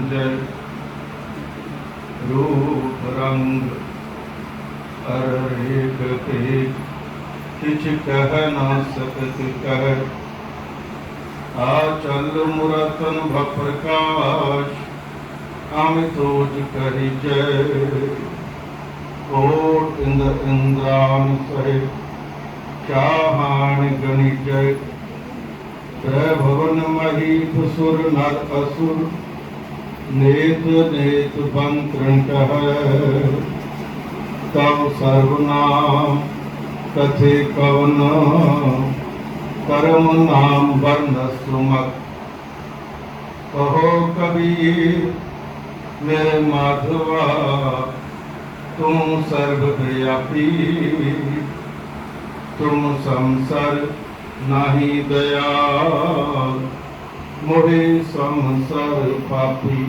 जय रूप रंग अर रेख तेज किछ कह न सकत कह आचल मुरतन भप्रकाश अमितोज करि जय कोट इंद्र इंद्रान सहित चाहान गणि जय भवन महीप सुर नर असुर नेत नेत बंत्रन कह तब सर्वनाम कथे कवन कर्म नाम वर्ण सुमत कहो कबीर मेरे माधवा तुम सर्वव्यापी तुम संसर नाही दयाल मोहे संसर पापी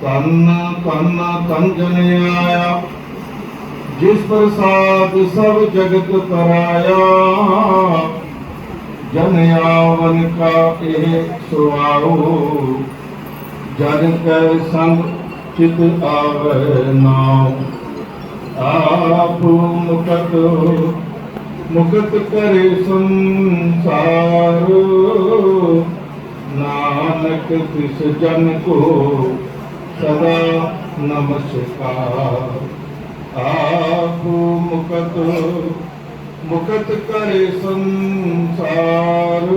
तन तन तन जने आया जिस प्रसाद सब जगत कराया जन यावन का एह सुआओ जन कै संग चित आवे नाम आप मुकत मुकत करे संसार नानक तिस जन को सदा नमस्कार आप मुकत मुकत करे संसार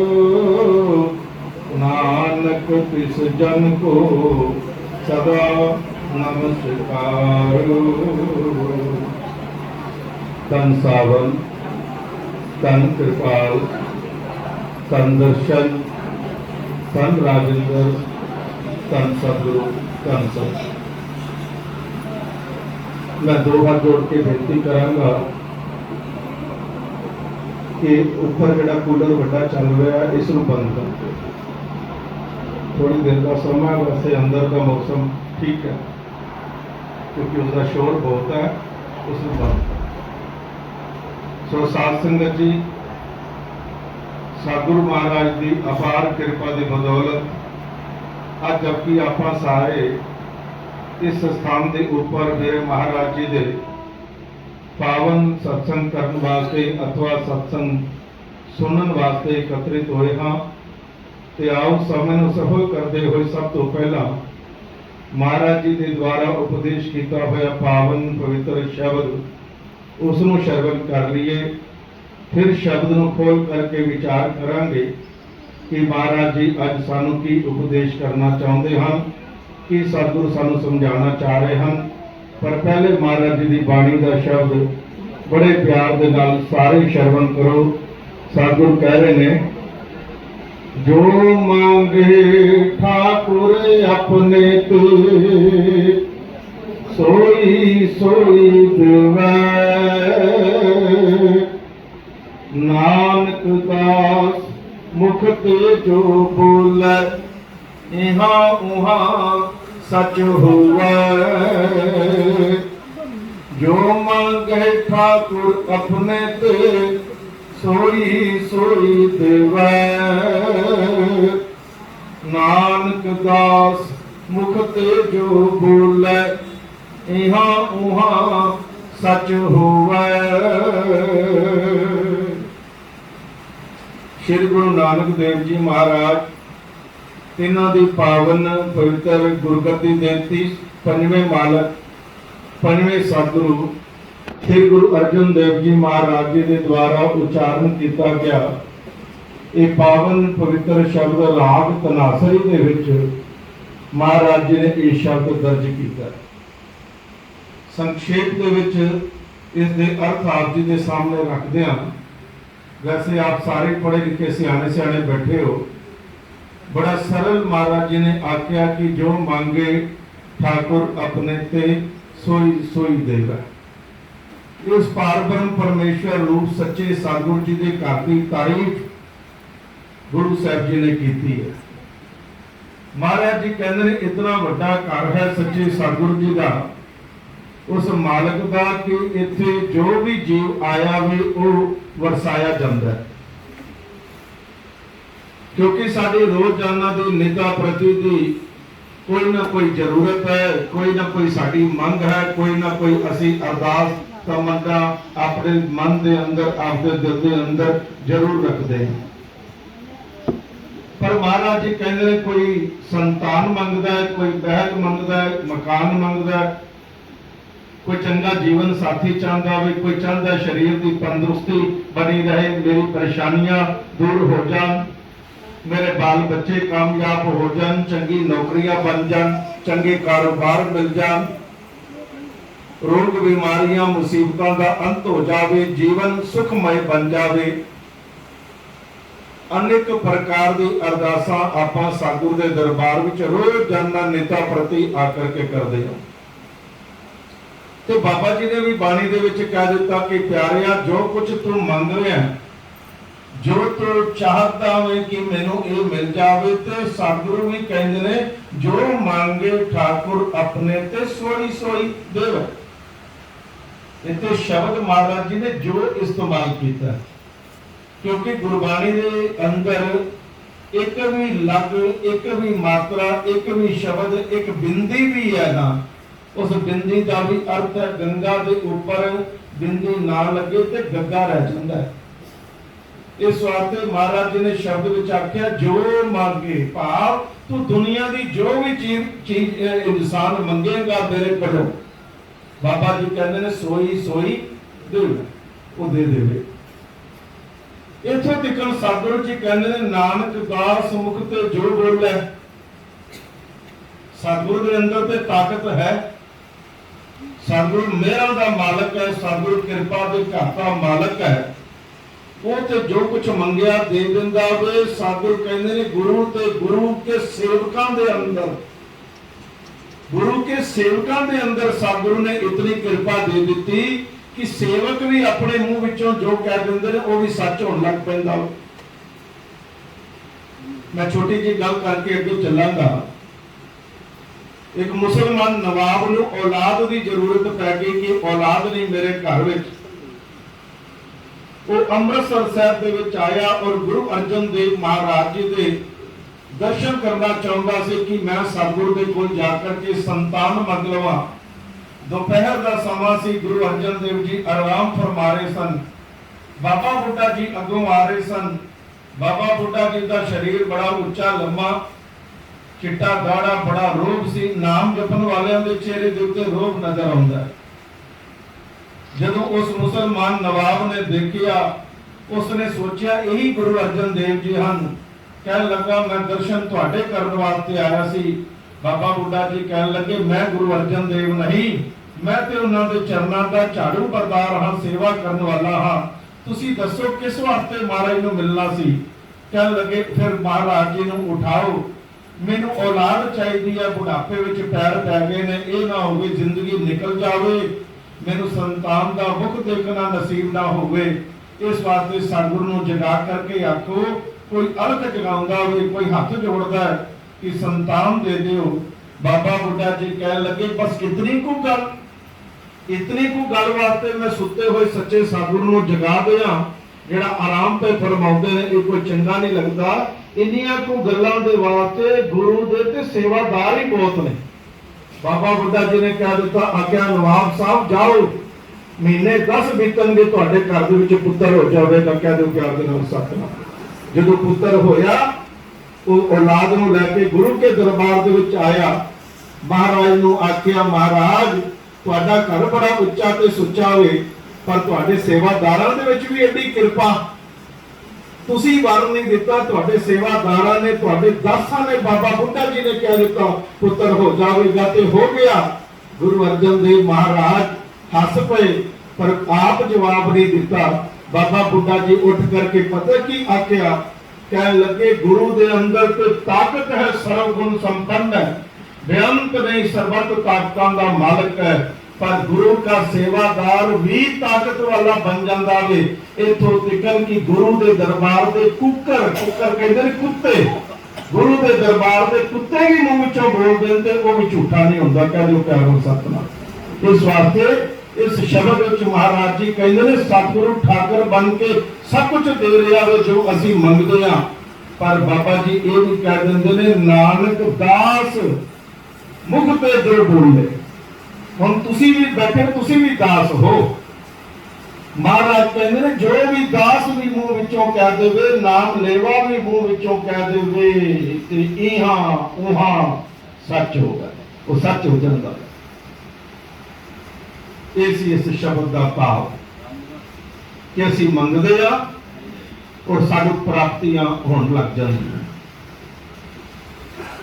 नानक तिस जन को सदा नमस्कार तन सावन तन कृपाल तन दर्शन तन राजेंद्र तन सदगुरु तन सत मैं दो हाथ जोड़ के बेनती करांगा कि ऊपर जड़ा कूलर बड़ा चल रहा है इसको बंद कर दो थोड़ी देर का समय वैसे अंदर का मौसम ठीक है क्योंकि उसका शोर बहुत है उसको बंद कर सो साध संगत जी सतगुरु महाराज की अपार कृपा की बदौलत आज जबकि आप सारे इस स्थान के ऊपर मेरे महाराज जी के पावन सत्संग करने वास्ते अथवा सत्संग सुनने वास्ते एकत्रित होए हाँ ते आओ समय को सफल करते हुए सब तो पहला महाराज जी के द्वारा उपदेश किया हुआ पावन पवित्र शब्द उसनों श्रवण कर लीए फिर शब्द को खोल करके विचार करांगे कि महाराज जी अज सानू की उपदेश करना चाहते हैं कि सतगुरु सानू समझाना चाह रहे हैं पर पहले महाराज जी की बाणी का शब्द बड़े प्यार के नाल सारे श्रवण करो सतगुरु कह रहे ने जो मांगे ठाकुर अपने ते सोई सोई देवै नानक दास मुख ते जो बोलै इहाँ उहाँ सच हुआ जो मांगे ठाकुर अपने ते सोई सोई देवै नानक दास मुख ते जो बोलै इहाँ उहाँ सच हुआ श्री गुरु नानक देव जी महाराज तिन्हां दी पावन पवित्र गुरगति देती पंजवें मालक पंजवें सतगुरु श्री गुरु अर्जन देव जी महाराज जी के द्वारा उच्चारण किया गया ये पावन पवित्र शब्द राग तनासरी के विच महाराज जी ने ये शब्द दर्ज किया संक्षेप के विच इस दे अर्थ आप जी के सामने रखते हैं वैसे आप सारे पढ़े लिखे सियाने सियाने बैठे हो बड़ा सरल महाराज जी ने आख्या कि जो मांगे ठाकुर अपने ते सोई सोई देगा इस पारब्रह्म परमेश्वर रूप सच्चे सतगुरु जी के घर की तारीफ गुरु साहब जी ने की है महाराज जी कहते हैं इतना बड़ा घर है सच्चे सतगुरु जी का उस मालक का कि इत्थे जो भी जीव आया भी वो वरसाया जाता है क्योंकि साडी रोजाना की निगाह प्रति दी कोई ना कोई जरूरत है, कोई ना कोई साड़ी मंग है, कोई ना कोई असी अरदास तमन्ना अपने मन के अंदर, आपके दिल के अंदर जरूर रखते हैं। पर महाराज जी कहते हैं कोई संतान मंगता है, कोई बहन मंगता है, मकान मंगता है, कोई चंगा जीवन साथी चाहता है, कोई चाहता है शरीर की तंदुरुस्ती बनी रहे, मेरी परेशानियां दूर हो जान, मेरे बाल बच्चे कामयाब हो जान, चंगी नौकरियां बन जान, चंगे कारोबार मिल जान, रोग बीमारियां मुसीबतों का अंत हो जावे, जीवन सुखमय बन जावे। अनेक प्रकार की अरदासां आपां सतगुरु के दरबार विच रोजाना नेता प्रति आकर के करते हैं। तो बाबा जी ने भी बाणी दे विच कह दिता कि प्यारिया जो कुछ तू मंग रहा है, जो तू चाहता है कि मैनू ये मिल जावे, ते सतगुरु भी कहते ने जो मांगे ठाकुर अपने ते सोई सोई देव। इत्थे शब्द महाराज जी ने जो इस्तेमाल किया, क्योंकि गुरबाणी के अंदर एक भी लग, एक भी मात्रा, एक भी शब्द, एक बिंदी भी है ना, उस बिंदी का भी अर्थ है गंगा के ऊपर बिंदी ना लगे तो गग्गा रह जाता है। इस वास्ते महाराज जी ने शब्द विच आख्या जो मांगे, भाव तू दुनिया की जो भी चीज इंसान मंगेगा मेरे कोलों, बाबा जी कहते हैं सोई सोई दे, वो दे देवे। इथों तक सतगुरु जी कहते हैं नानक दास मुख ते जो बोले, सतगुरु के अंदर ते ताकत है, सतगुरु मेहर का मालक है, सतगुरु कृपा के घर का मालक है, वो ते जो कुछ मंगया दे दिंदा वे। सतगुरु कहते हैं गुरु ते गुरु के सेवकों के अंदर, गुरु के सेवकों के अंदर सतगुरु ने इतनी कृपा दे दी कि सेवक भी अपने मुंह विचों जो कह देंगे ने वो भी सच होने लग पैंदा। मैं छोटी जी गल करके अगे चलांगा। एक मुसलमान नवाब नूं औलाद की जरूरत पै गई कि औलाद नहीं मेरे घर विच। वो अमृतसर साहब दे विच आया और गुरु अर्जन देव महाराज जी दे दर्शन करना चाहता सी कि मैं सतगुरु के कोल जाकर के संतान मंग लवां। दोपहर का समा सी, गुरु अर्जन देव जी आराम फरमा रहे सन, बाबा बुड्ढा जी अगों आ रहे सन। बाबा बुड्ढा जी का शरीर बड़ा उच्चा लंबा, चिट्टा गाढ़ा, बड़ा रोब सी, नाम जपन वालियां दे चेहरे दे उत्ते रोब नजर आउंदा है। जदों उस मुसलमान नवाब ने देखिया, उसने सोचा यही गुरु अर्जन देव जी हन। कह लगा मैं दर्शन तुहाडे करन वास्ते आया सी। बाबा बुड्ढा जी कह लगे मैं गुरु अर्जन देव नहीं, मैं ते उन्हां दे चरनां दा झाड़ू बरदार हां, सेवा करन वाला हां। तुसी दसो किस वास्ते महाराज नूं मिलना सी। कह लगे फिर महाराज जी नूं उठाओ, मैनू औलाद चाहिए है, बुढ़ापे विच पैर पै गए ने, ये ना होवे जिंदगी निकल जावे, मैनू संतान का मुख देखना नसीब ना होवे। इस वास्ते सतगुरु नूं जगा करके आखो, कोई अलख जगाउंदा होवे, कोई हाथ जोड़दा है कि संतान दे दिओ। बाबा बुड्ढा जी कह लगे बस इतनी को गल, इतनी को गल वास्ते मैं सुते हुए सच्चे सतगुरु नूं जगा दिया, जिहड़ा आराम पे फरमाउंदे ने, ये कोई चंगा नहीं लगदा। इन्नियां को गल्लां दे वास्ते गुरु दे ते सेवादार ही बहुत ने। बाबा बुड्ढा जी ने कह दिता, आज्ञा नवाब साहब जाओ, महीने 10 बीतणगे तुहाडे घर दे विच पुत्तर हो जावेगा। कह दो प्यार दे नाल सतनाम। जदों पुत्तर होया, वो औलाद नूं लैके गुरु के दरबार दे विच आया। महाराज नूं आख्या महाराज तुहाडा घर बड़ा उच्चा ते सुच्चा होवे, पर तुहाडे सेवादारां दे विच भी एडी कृपा, तुसी वर नहीं दिता, तुहाडे सेवादारां ने, तुहाडे दासां ने, बाबा बुड्ढा जी ने कह दिता पुत्र हो जाएगा, ते हो गया। गुरु अर्जन देव महाराज हस पे, पर आप जवाब नहीं दिता। बाबा बुड्ढा जी उठ करके पता की आख्या, कह लगे गुरु दे अंदर तो ताकत है, सर्वगुण संपन्न है, बेअंत नहीं, सर्वत ताकतां दा मालिक है, पर गुरु का सेवादार भी ताकत वाला बन जाता है। इथों तिकन की गुरु के दरबार के कुकर, कुकर कहते हैं कुत्ते, गुरु के दरबार के कुत्ते भी मुंह विचों बोल देते, वो भी झूठा नहीं होता। कह दो प्यार हो सतनाम। इस वास्ते इस शब्द विच महाराज जी कहते हैं सतगुरु ठाकर बन के सब कुछ दे रहा है जो असीं मंगदे हां, पर बाबा जी ये भी कह देंगे ने नानक दास मुख पे दिल बोले। हुण तुसी भी बैठे, तुसी भी दास हो। महाराज कहते हैं जो भी दास भी मुंह विचों कह देवे, नाम लेवा भी मुंह विचों कह देवे, ते इहां उहां सच होगा, वो सच हो जाता है। इस शब्द का भाव कि असी मंगते आ और साडी प्राप्तियां होने लग जांदियां,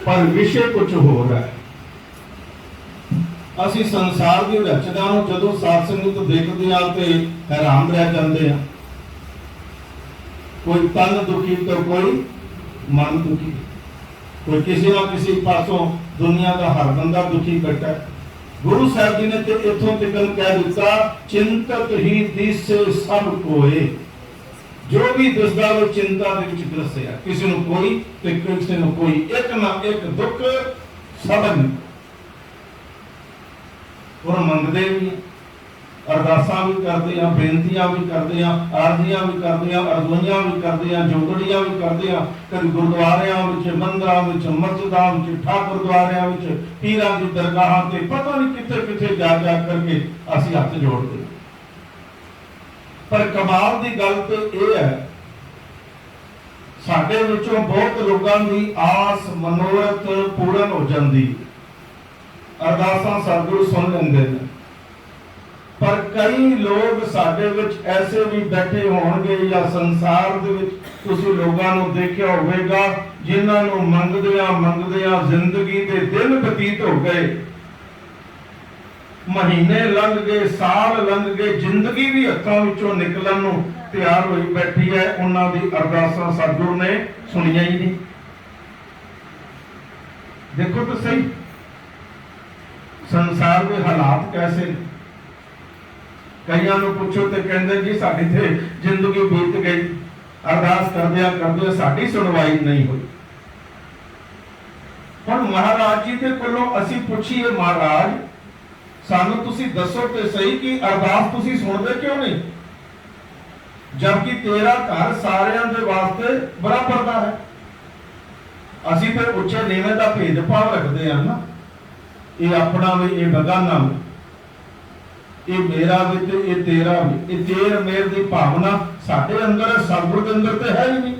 पर विषय कुछ हो रहा है। असी संसार की रचना जदों साध संगत देखते हैं तो हैरान रह जाते हैं। कोई तन दुखी तो कोई मन दुखी, कोई किसी ना किसी पासों दुनिया का हर बंदा दुखी बैठा है। गुरु साहब जी ने तो इथों तक कह दिता, चिंतक ही दिसे सब कोए। जो भी दिसदा वो चिंता दे विच ग्रसिया, किसी ਨੂੰ कोई ते किसी ਨੂੰ कोई, एक ना एक दुख सब और मंगते भी, अरदासां भी करते हैं, बेनतियां भी करते हैं, आरजियां भी करते हैं, अरदोइयां भी करते हैं, जोगड़ियां भी करते हैं। कभी गुरुद्वारियां विच, मंदिरां विच, मस्जिदां विच, ठाकुर द्वारियां विच, पीरां दी दरगाहां ते पता नहीं किथे किथे जा जा करके असीं हथ जोड़ते। पर कमाल दी गल ते यह है, साडे विचों बहुत लोगों की आस मनोरथ पूर्ण हो जाती, अरदासां सतगुरु सुन लेंदे ने। पर कई लोग साडे विच ऐसे भी बैठे होणगे या संसार दे विच तुसीं लोगां नूं देखिया होवेगा, जिन्हां नूं मंगदियां मंगदियां जिंदगी दे दिन बतीत हो गए, महीने लंघ गए, साल लंघ गए, जिंदगी भी हत्थों विचों निकलण नूं तैयार होई बैठी है। उन्हां दी अरदासां सतगुरु ने सुनियां ही नहीं। देखो तो सही संसार के हालात कैसे ने। कईयां नूं पुछो तो कहंदे जी साडी ते जिंदगी बीत गई, अरदास करदियां करदियां साडी सुनवाई नहीं हुई। हुण महाराज जी दे कोलों असीं पुछीए, महाराज सानूं तुसीं दसो ते सही कि अरदास तुसीं सुणदे क्यों नहीं, जबकि तेरा घर सारियां दे वास्ते बराबर दा है। असीं ते उच्चे नीवें दा भेदभाव रखदे हां ना, ये अपना भी, ये बगाना भी, ये मेरा भी ते ये तेरा भी, ये तेर मेर दी भावना साडे अंदर है, सतगुर दे अंदर ते है ही नहीं।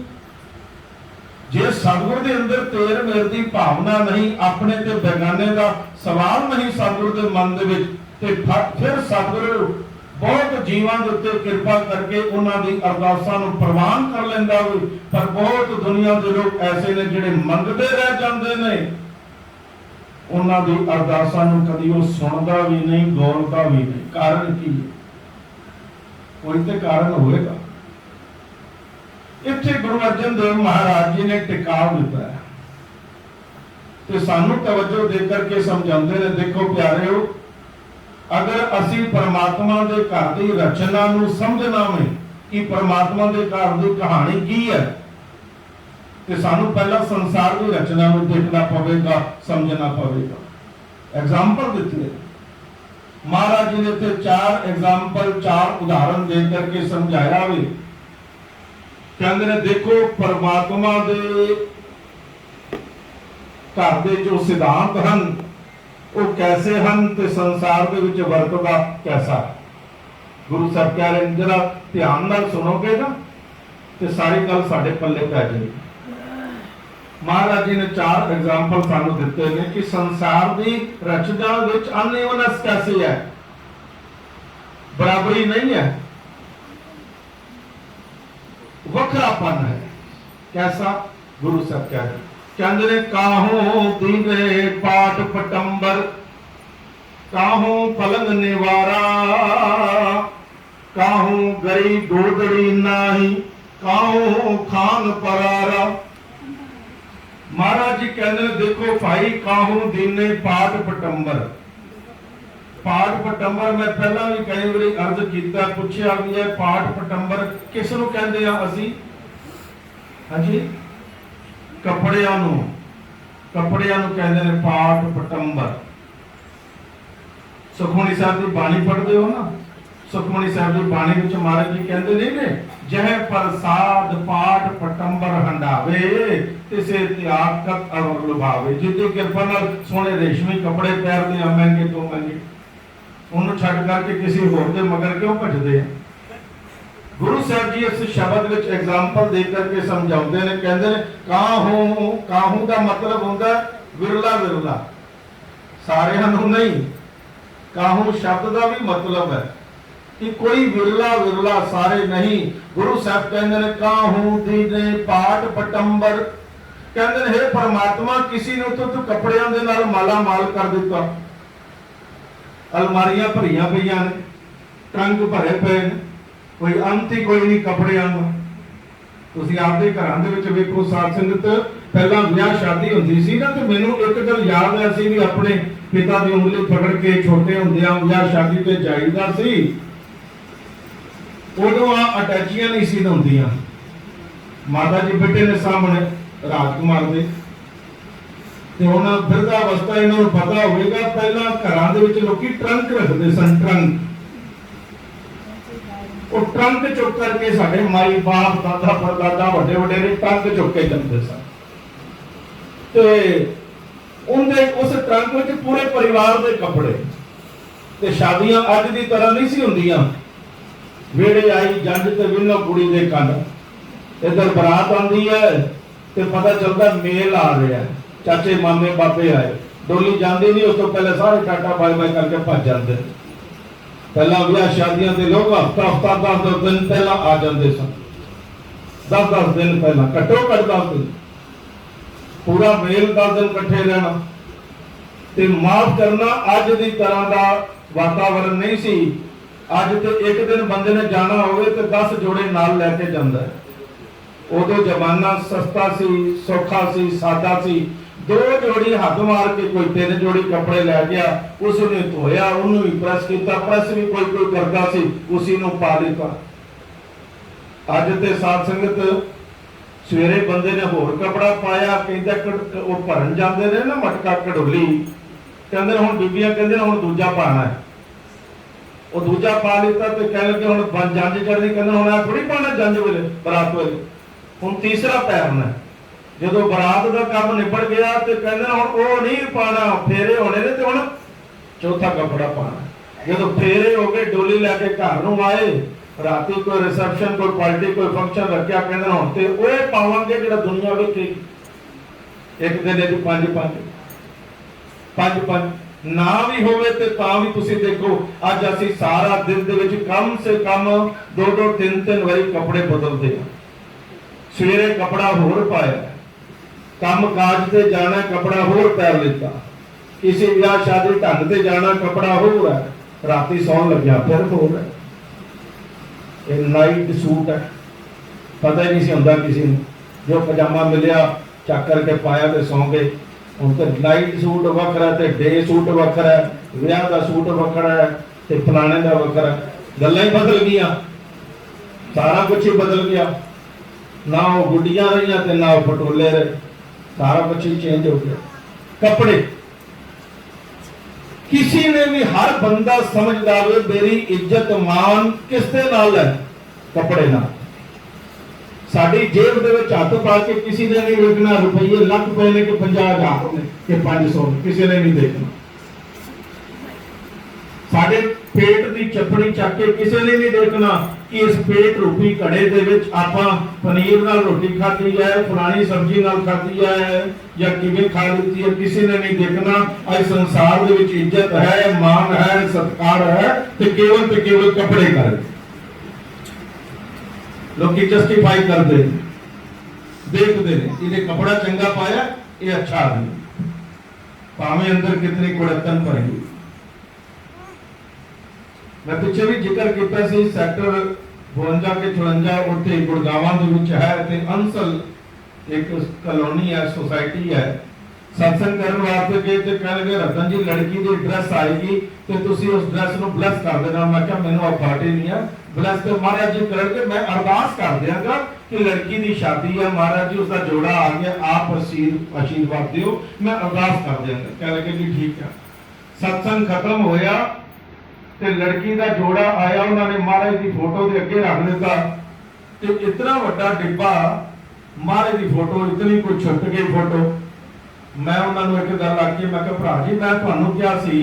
जे सतगुर दे अंदर तेर मेर दी भावना नहीं, अपने ते बेगाने का सवाल नहीं सतगुर दे मन दे विच, ते फिर सतगुरु बहुत जीवां दे उत्ते किरपा करके उन्हां दी अरदासां नूं प्रवान कर लैंदा होवे। पर बहुत दुनिया दे लोग ऐसे ने जिहड़े मंगदे रह जांदे ने, उन्हां दी अरदासां नूं कदी वो सुणदा भी नहीं, गौरदा भी नहीं। कारण की है? कोई तो कारण होएगा। इत्थे गुरु अर्जन देव महाराज जी ने टिकाव दिता है ते सानू तवज्जो दे करके समझाते हैं। देखो प्यारेओ, अगर असी परमात्मा दे घर दी रचना नूं समझना में कि परमात्मा दे घर दी कहानी की है, तो सानू पहला संसार की रचना में देखना पवेगा, समझना पवेगा। एग्जाम्पल दिते हैं महाराज जी ने ते 4 एग्जाम्पल, 4 उदाहरण दे करके समझाया भी। कहते ने देखो परमात्मा दे घर दे जो सिद्धांत हैं वो कैसे हैं, ते संसार के विच वरतदा कैसा है। गुरु साहब कह रहे जरा ध्यान नाल सुनोगे ना तो सारी गल साडे पल्ले पै जाएगी। महाराज जी ने 4 एग्जाम्पल सानू दिते हैं कि संसार की रचना विच अनइवनस कैसी है, बराबरी नहीं है, वखरापन है। कैसा? गुरु साहब कह रहे कहते काहू दीवे पाठ पटंबर, काहू पलंग निवारा, काहू गरी गोदड़ी नाही, काहू खान परारा। महाराज जी कहते देखो भाई, काहू दीने पाठ पटंबर। पाठ पटंबर मैं पहला भी कई बारी अर्ज किया, पूछा भी है पाठ पटंबर किस नूं कहंदे आ असीं? हाँ जी, कपड़ियां नूं कहंदे ने पाठ पटंबर। सुखमनी साहब की बाणी पढ़ते हो ना, सुखमणी साहब जी बाणी विच महाराज जी कहते नहीं ने, जह प्रसाद पाठ पटंबर हंडावे तिसे त्यागत अवर लुभावे। जिद्दी कृपा नाल सोहणे रेशमी कपड़े पहनदे आ महंगे तो महंगे, उन्होंने छड्ड करके किसी होर दे मगर क्यों भजदे। गुरु साहब जी इस शब्द विच एग्जाम्पल दे करके समझाते हैं, कहते हैं काहू काहू का मतलब होता विरला विरला, सारियां नूं नहीं। काहू शब्द का भी मतलब है कि कोई विरला विरला, सारे नहीं। गुरु साहब कहते हैं काहू दीने पाट पटंबर, कहते हैं हे परमात्मा किसी ने तो तू कपड़ियां दे नाल माला माल कर दिता, अलमारियां भरियां पईयां ने, टंग भरे पे ने, कोई अंत ही कोई नहीं कपड़ियां दा। तुसीं आपदे घरां दे विच वेखो साध संगत, पहला विआह शादी हुंदी सी ना, ते मैनूं एक गल याद है, असीं भी अपने पिता दी उंगली पकड़ के छोटे हुंदियां विआह शादी ते जाईदा सी। उदों अटैचियां नहीं सी हुंदियां, माता जी बेटे ने सामने राजकुमार दे, ते हुण बिरधावस्था इन्हां नूं पता होवेगा, पहला घरां दे विच लोकी ट्रंक रखदे सन, ट्रंक। वो ट्रंक चुक करके साडे माई बाप दादा परदादा वड्डे वड्डे ने ट्रंक चुक के जांदे सन, ते उनदे उस ट्रंक विच पूरे परिवार दे कपड़े। ते शादियां अज दी तरह नहीं सी हुंदियां, वेड़े आई जंज ते विन्नो कुड़ी दे कंड, इधर बरात आंदी है ते पता चलदा मेल आ रहा है, चाचे मामे बाबे आए, डोली जांदी नहीं, उस तो पहले सारे टाटा बाय बाय करके भज जांदे। पहला विआह शादियां दे लोग हफ्ता हफ्ता 10 दिन पहला आ जाते सन, 10 दिन पहला, घट्टो घट 10 दिन, पूरा मेल 10 दिन इकट्ठे रहना। ते माफ करना अज दी तरह का वातावरण नहीं सी। अज तो एक दिन बंदे ने जाना होवे तो 10 जोड़े नाल लैके जांदा है। उदों जमाना सस्ता सी, सौखा सी, सादा सी। 2 जोड़ी हाथ मार के कोई 3 जोड़ी कपड़े लै गया, उसने धोया, उन्होंने भी प्रेस किया, प्रेस भी कोई कोई करता सी, उसी नूं पा लिता। अज ते साध संगत सवेरे बंदे ने होर कपड़ा पाया, कहंदा वो भरन जांदे ने ना मटका कढोली, कहंदे हुण बीबियां कहंदे हुण दूजा पाना है, वो दूजा पा लिता ते कह लगे हुण जंज चढ़दी, कहंदे हुण आ थोड़ी पाना जंज वेले बरात वेले, हुण तीसरा पैरना है। जदों बरात का काम निबड़ गया तो कहते हुण वो नहीं पाना, फेरे होने ने, तो हुण चौथा कपड़ा पाना। जदों फेरे हो गए, डोली लैके घर नूं आए, राती कोई रिसेप्शन, कोई पार्टी, कोई फंक्शन रखिया, कहते हुण ते ओह पावांगे जिहड़ा दुनिया वेखेगी। एक दिन इह 5-5 ना भी होवे ते तां भी तुसीं देखो, अज असीं सारा दिन दे विच कम से कम 2-2 3-3 वारी कपड़े बदलदे हां। सवेरे कपड़ा होर पाया, काम काज से जाना कपड़ा होर पैर लेता, किसी विआह शादी ढंग से जाना कपड़ा होर है, राती सौन लग्या फिर होर है। ये नाइट सूट है, पता ही नहीं सी हुंदा किसी ने, जो पजामा मिलिया चक करके पाया तो सौ गए। हुण तो नाइट सूट वखरा ते डे सूट वखरा है, विआह का सूट वखरा है ते फलाने का वखरा, गल्लां ही बदल गईयां, सारा कुछ ही बदल गया। ना वो गुड्डियां रही ते ना वो पटोले रहे, सारा कुछ ही चेंज हो गया। कपड़े किसी ने भी, हर बंदा समझदा वे मेरी इज्जत मान किसदे नाल है, कपड़े नाल। साडी जेब दे विच हत्थ पा के किसी ने नहीं देखना रुपये लख पे ने कि 50,000 ने कि 500, किसी ने नहीं देखना। साडे पेट दी चपड़ी चक के किसी ने नहीं देखना कि इस पेट रूपी घड़े दे विच आपां पनीर नाल रोटी खाधी है, फलानी सब्जी नाल खाधी है या किवें खा लीती है, किसी ने नहीं देखना। आज संसार दे विच इज्जत है, मान है, सत्कार है ते केवल कपड़े कर लोग जस्टिफाई करते देखते हैं, इन्हें कपड़ा चंगा पाया, ये अच्छा आदमी, भावें अंदर कितनी कुड़तन भरी। मैं पिछे भी जिक्र किया सी, सैक्टर 52 के 54 उत्थे गुड़गावां दे विच है ते अंसल एक कॉलोनी है, सोसाइटी है। सत्संग करने वास्ते गए तो कह लगे रतन जी लड़की की ड्रेस आएगी तो तुसी उस ड्रेस नूं ब्लेस कर देना। मैं क्या मैनूं अथॉरिटी नहीं है ब्लेस, तो महाराज जी करके मैं अरदास कर दियांगा कि लड़की की शादी है, महाराज जी उसका जोड़ा आ गया, आप आशीर्वाद दियो, मैं अरदास कर दियांगा। कह लगे जी ठीक है। सत्संग खत्म होया ਤੇ ਲੜਕੀ ਦਾ ਜੋੜਾ ਆਇਆ, ਉਹਨਾਂ ਨੇ ਮਹਾਰਾਜ ਦੀ ਫੋਟੋ ਦੇ ਅੱਗੇ ਰੱਖ ਦਿੱਤਾ ਤੇ ਇਤਨਾ ਵੱਡਾ ਡਿੱਬਾ, ਮਹਾਰਾਜ ਦੀ ਫੋਟੋ ਇਤਨੀ ਕੋਈ ਛੁੱਟ ਗਈ ਫੋਟੋ। ਮੈਂ ਉਹਨਾਂ ਨੂੰ ਇੱਕ ਗੱਲ ਆਖੀ, ਮੈਂ ਕਿਹਾ ਭਰਾ ਜੀ ਮੈਂ ਤੁਹਾਨੂੰ ਕਿਹਾ ਸੀ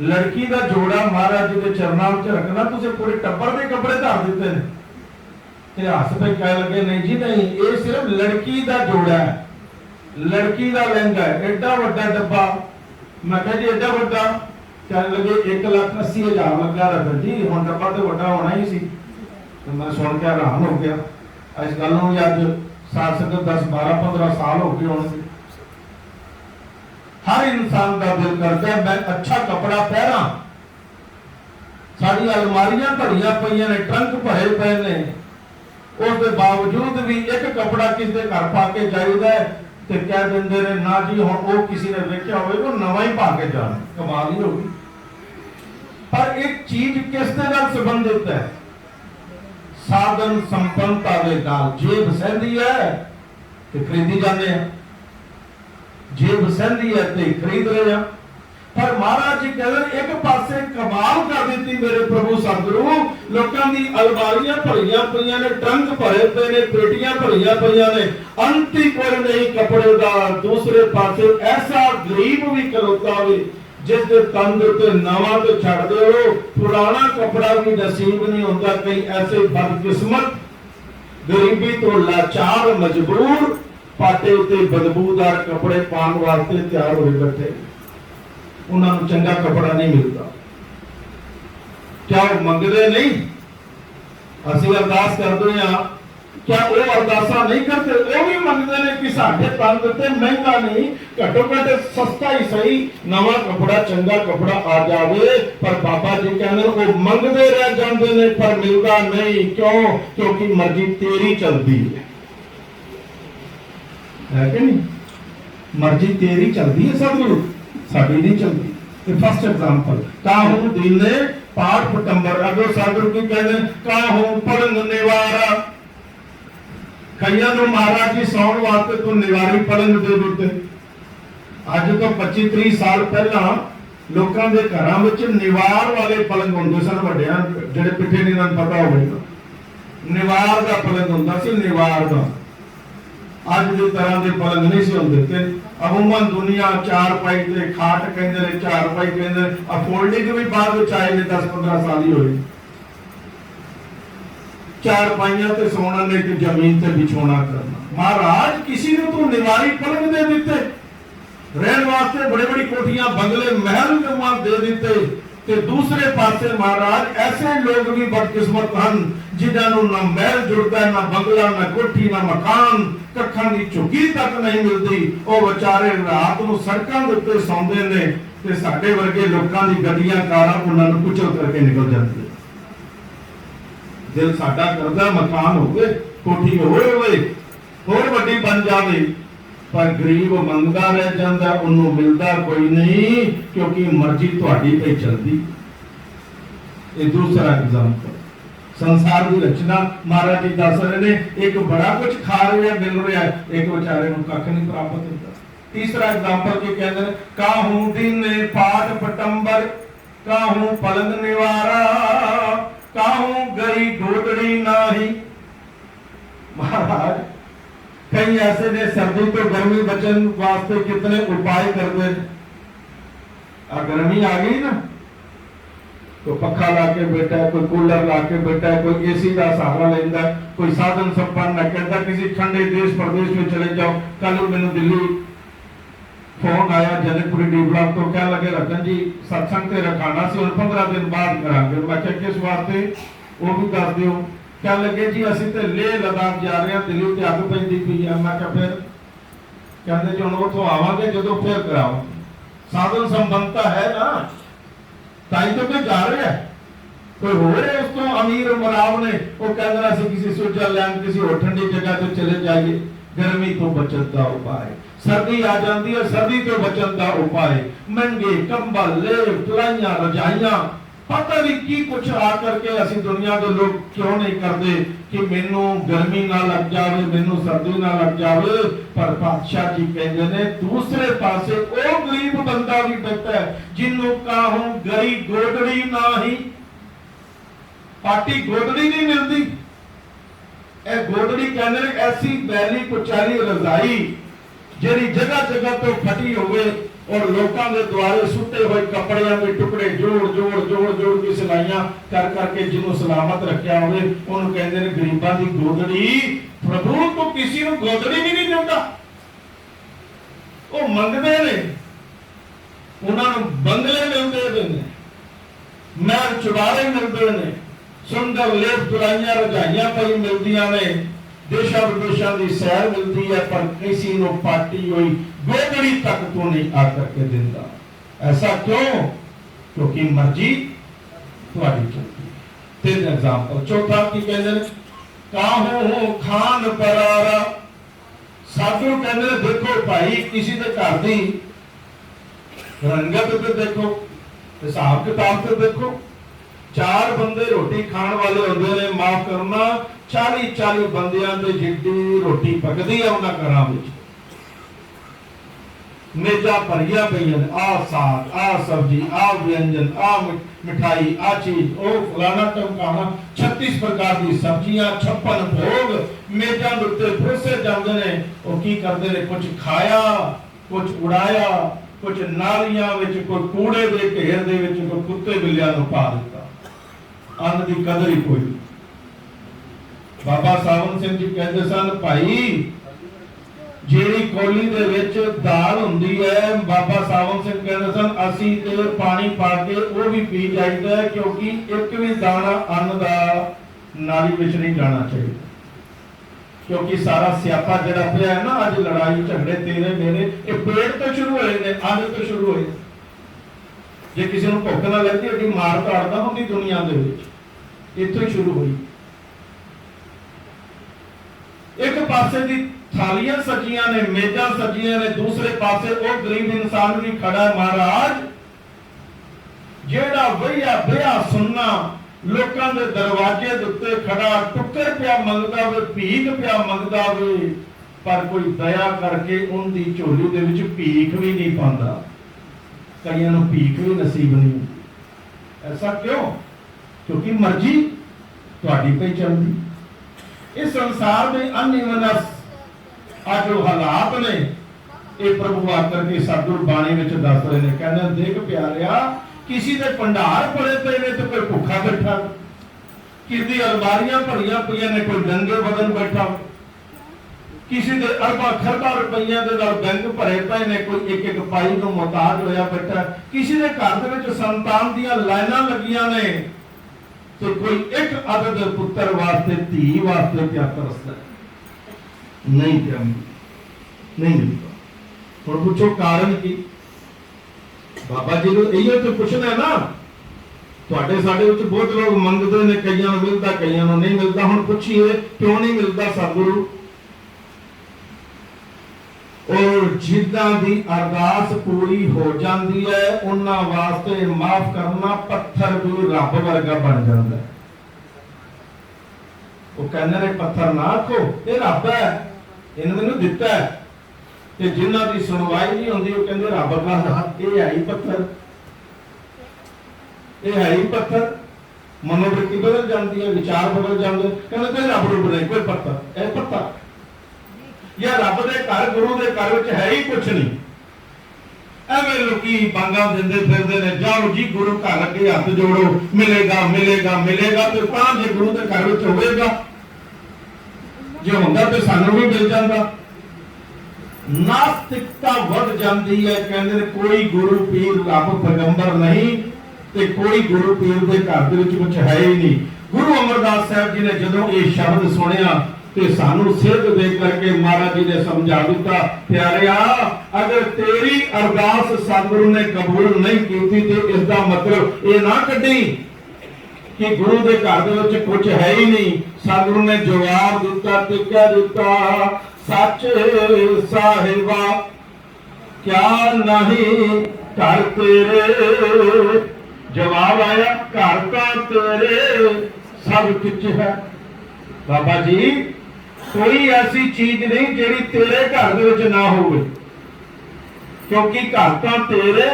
ਲੜਕੀ ਦਾ ਜੋੜਾ ਮਹਾਰਾਜ ਜੀ ਦੇ ਚਰਨਾਂ ਵਿੱਚ ਰੱਖਣਾ, ਤੁਸੀਂ ਪੂਰੇ ਟੱਬਰ ਦੇ ਕੱਪੜੇ ਧਰ ਦਿੱਤੇ ਨੇ। ਤੇ ਹੱਸ ਪਏ, ਕਹਿ ਲੱਗੇ ਨਹੀਂ ਜੀ ਨਹੀਂ, ਇਹ ਸਿਰਫ ਲੜਕੀ ਦਾ ਜੋੜਾ ਹੈ, ਲੜਕੀ ਦਾ ਲਹਿੰਗਾ ਹੈ। ਐਡਾ ਵੱਡਾ ਡੱਬਾ। ਮੈਂ ਕਿਹਾ ਜੀ ਐਡਾ ਵੱਡਾ? ਕਹਿਣ ਲੱਗੇ 1,80,000 ਲੱਗਾ ਰੱਖ ਜੀ, ਹੁਣ ਡੱਬਾ ਤੇ ਵੱਡਾ ਹੋਣਾ ਹੀ ਸੀ। ਤੇ ਮੈਂ ਸੁਣ ਕੇ ਹੈਰਾਨ ਹੋ ਗਿਆ। ਇਸ ਗੱਲ ਨੂੰ ਅੱਜ ਸਾਲ ਸੰਗਤ 10 12 15 ਸਾਲ ਹੋ ਗਏ ਹੋਣਗੇ। हर इंसान का दिल करता है मैं अच्छा कपड़ा पहना। साड़ी अलमारियां भरिया पईयां ने, ट्रंक भरे पे ने, उसके बावजूद भी एक कपड़ा किसी के घर पा के जाईदा है ते कह देंदे ने ना जी हुण वो किसी ने वेख्या होवे वो नवा ही पा के जाना। कमाल ही होगी। पर एक चीज किस दे नाल संबंधित है? साधन संपन्नता दे नाल। जेब सहंदी है ते खरीदी जाते हैं, जेब सहंदी है ते खरीद रहे हैं। पर महाराज जी कहते एक पासे कमाल कर दी मेरे प्रभु सतगुरु, लोगों की अलमारियां भरिया पईयां ने, ट्रंक भरे पे ने, पेटियां भरिया पईयां ने, अंति कोई नहीं कपड़े का। दूसरे पासे ऐसा गरीब भी खलोता हो जिस दे तन ते नवा तो छड़ दो, पुराना कपड़ा भी नसीब नहीं होता। कई ऐसे बदकिस्मत गरीबी तो लाचार मजबूर पाटे ते बदबूदार कपड़े पान वास्ते तैयार हो बैठे, उन्होंने चंगा कपड़ा नहीं मिलता। क्या वो मंगते नहीं? असि अरदास करते हैं, क्या वो अरदासा नहीं करते? वो भी मंगते हैं कि साढ़े तन ते महंगा नहीं, घटो घट सस्ता ही सही नवा कपड़ा चंगा कपड़ा आ जावे। पर बाबा जी कहते वो मंगते रह जाते हैं पर मिलता नहीं। क्यों? क्योंकि मर्जी तेरी चलती है कि नहीं? मर्जी तेरी चलती है सतगुरु, साडी नहीं चलती। फर्स्ट एग्जांपल काहू दीने पाठ पटंबर। अगो सतगुरु की कहते काहू पलंग निवारा। कईयां नूं महाराज जी सौण वास्ते तो निवारी पलंग दे दिते। अज तो 25-30 साल पहला लोकां दे घरां विच निवार वाले पलंग हुंदे सन, वड्डियां जिहड़े पिठे नहीं नाल पता होवेगा, निवार दा पलंग हुंदा सी, निवार दा। अज की तरह के पलंग नहीं से होंगे। अमूमन दुनिया चार पाई ते खाट कहते हैं, चार पाई कहते हैं, फोल्डिंग भी बाद में आए ने 10-15 साल ही होए। चार पाइयां ते सोना ने कि जमीन ते बिछोना करना। महाराज किसी ने तो निवारी पलंग दे दिते, रहने वास्ते बड़ी बड़ी कोठियां बंगले महल दे दिते। ते दूसरे पासे महाराज ऐसे लोग भी बदकिस्मत हैं जिन्होंने ना महल जुड़ता है, ना बंगला, ना कोठी, ना मकान, कखा की झुकी तक नहीं मिलती। वो बेचारे रात को सड़कों के उत्ते सौंदे ने ते साडे वर्गे लोगों की गड्डियां कारां उन्होंने कुचल करके निकल जाती। दिल साडा करदा मकान होवे, कोठी होवे, होर वड्डी बन जावे, पर गरीब मंगदा रह जांदा, उन्होंने मिलता कोई नहीं, क्योंकि मर्जी तुहाडी पे चलती। ये दूसरा एग्जाम्पल संसार की रचना महाराज जी दस रहे ने। एक बड़ा कुछ खा रहे हैं, मिल रहा है, एक बेचारे को कख नहीं प्राप्त होता। तीसरा एग्जाम्पल की कहते हैं काहू दिन पाठ पटंबर, काहू पलंग निवारा, काहू गई गोदड़ी नाही। महाराज कई ऐसे ने सर्दी तो गर्मी बचन वास्ते कितने उपाय करते हैं। गर्मी आ गई ना, कोई पखा ला के बैठा है, कोई कूलर ला के बैठा है, कोई एसी का सहारा लेता है, कोई साधन संपन्न कहता किसी ठंडे देश प्रदेश में चले जाओ। कल मैंने दिल्ली फोन आया जनकपुरी डी ब्लॉक तो क्या लगे रखन जी सत्संग ते रखाना से 15 दिन बाद करांगे। मैं क्या किस वास्ते वो भी दस दियो। क्या लगे जी असि ते लेह लद्दाख जा रहे हैं, दिल्ली ते अग पैंदी पई है। मैं क्या फिर कहते जी हुण उथों आवांगे जदों फिर कराओ। साधन संबंधता है ना, ताई तो कोई जा रहा है, कोई हो रहे उसको अमीर मराव ने वो कहना असि किसी स्विट्जरलैंड किसी और ठंडी जगह तो चले जाइए। गर्मी तो बचत का उपाय, सर्दी आ जाती है, सर्दी तो बचत का उपाय, महंगे कंबल, लेप, तुलाइयां, रजाइयां, पता नहीं की कुछ आ करके असी दुनिया के लोग क्यों नहीं करते कि मैनू गर्मी ना लग जाए, मैनू सर्दी ना लग जाए। पर पातशाह जी कहते ने दूसरे पासे वो गरीब बंदा भी बैठा है जिन्हों काहू गई गोदड़ी ना ही, पार्टी गोदड़ी नहीं मिलती। ए गोदड़ी कहते ऐसी बैली कुचाली रजाई जिहड़ी जगह जगह तो फटी होवे और लोगों के द्वारे सुटे हुए कपड़िया के टुकड़े जोड़ जोड़ जोड़ जोड़ की सिलाइयां कर करके जिन्होंने सलामत रखा हो उन्होंने कहते हैं गरीबों की गोदड़ी। प्रभु तो किसी को गोदड़ी भी नहीं देता, वो मंगते ने, उन्होंने बंगले मिलते हैं, महल चुबारे मिलते हैं, सुंदर लेप दुलाइया रजाइया पई मिलदियां ने, देशा विदेशों की सैर मिलती है, पर किसी को पार्टी हुई गोदड़ी तक तो नहीं आकर के देता। ऐसा क्यों? क्योंकि मर्जी तुम्हारी चलती है। तीन एग्जाम्पल। चौथा की कहते काहू खान परारा। साधु कहते देखो भाई किसी के घर की रंगत तो देखो, हिसाब किताब तो देखो। चार बंदे रोटी खाने वाले होंगे ने, माफ करना 40-40 बंदियां दे जिड्डी रोटी पकदी है उन्हां घरां विच। मेजा भरिया पईयां ने, आ साग, आ सब्जी, आ व्यंजन, आ मिठाई, आ चीज, ओ फलाना टमकाना, 36 प्रकार की सब्जियां, 56 भोग मेजां दे उत्ते परोसे जांदे ने। ओ की करदे ने? कुछ खाया, कुछ उड़ाया, कुछ नालियां विच, कोई कूड़े दे ढेर दे विच, कोई कुत्ते बिल्लियां नूं पा दित्ता। अन्न की कदर ही कोई। बाबा सावन सिंह जी कहते सन भाई जेड़ी कोली दे विच दाल हुंदी है, बाबा सावन सिंह कहते सन असी ते पानी पा के वो भी पी जाईदा है, क्योंकि एक भी दाना अन्न दा नाली विच नहीं जाना चाहिए। क्योंकि सारा स्यापा जिहड़ा पिया है ना, अज लड़ाई झगड़े तेरे मेरे, ये पेट तो शुरू होए ने, अन्न तो शुरू होए। जे किसी को भुख ना लगती एडी मार काटदा हुंदी दुनिया दे विच, इत्थों ही शुरू हुई। एक पासे दी थालियां सजियां ने, मेजां सजियां ने, दूसरे पासे वो गरीब इंसान भी खड़ा है महाराज जेड़ा वहिया बेहा सुनना लोकां दे दरवाजे दे उत्ते खड़ा टुक्कर पिया मंगदा वे, भीख पिया मंगदा वे, पर कोई दया करके उनदी झोली दे विच भीख भी नहीं पांदा। कईयां नूं भीख भी नसीब नहीं। ऐसा क्यों? क्योंकि मर्जी तुहाडी पे चलदी। इस संसार में अननिवनस आज जो हालात ने, ये प्रभु आकर के सतगुर बाणी में दस रहे हैं। कहना देख प्यारिया किसी के भंडार भरे पे ने तो कोई भुखा बैठा, किसी अलमारियां भरियां पईयां ने कोई नंगे बदन बैठा, किसी के अरबा खरबा रुपइया के नाल बैंक भरे पे ने कोई एक एक पाई को मुहताज होया बैठा, किसी के घर दे विच संतान दियां लाइनां लगियां ने, तो कोई एक अदद पुत्र वास्ते धी वास्ते क्या तरसदा नहीं क्या नहीं मिलता। और पूछो कारण की? बाबा जी ने यही तो पूछना है ना। तुहाडे साडे विच बहुत लोग मंगदे ने, कईयां नूं मिलदा कईयां नूं नहीं मिलदा। हुण पुछिए क्यों नहीं मिलदा सतगुरु? और जिद्दां दी अरदास पूरी हो जाती है उन्हां वास्ते माफ करना पत्थर भी रब वर्गा बन जाता है। वो कहने ने पत्थर ना आखो, ये रब है, इन्हें मैनूं दिता है। ते जिन्हां दी सुनवाई नहीं होंदी वो कहंदे रब का ये है ही पत्थर, ये है ही पत्थर। मनोवृत्ति बदल जाती है, विचार बदल जाते, कहंदे कोई रब रूप नहीं, कोई पत्थर, ए पत्थर या रब दे घर गुरु दे घर विच है ही कुछ नहीं। एवें लोकी बांगा दिंदे फिरदे ने, जाओ जी गुरु घर अगे हाथ जोड़ो, मिलेगा मिलेगा मिलेगा। तो तां जे गुरु दे घर विच होवेगा, जे हुंदा ते सानू भी मिल जांदा। नास्तिकता वध जाती है। कहंदे ने कोई गुरु पीर रब पैगंबर नहीं, ते कोई गुरु पीर दे घर दे विच कुछ है ही नहीं। गुरु अमरदास साहब जी ने जदों ये शब्द सुनिया ते सानू सिद्ध दे करके महाराज जी ने समझा दिता, प्यारिया अगर तेरी अरदास सतगुरु ने कबूल नहीं की तो इसका मतलब ये ना कड्डी कि गुरु के घर दे विच कुछ है ही नहीं। सतगुरु ने जवाब दिता ते क्या दिता, सच साहिबा क्या नहीं घर तेरे, जवाब आया घर तो तेरे सब कुछ है। बाबा जी कोई ऐसी चीज नहीं जेड़ी तेरे घर दे विच ना होवे, क्योंकि घर तो तेरे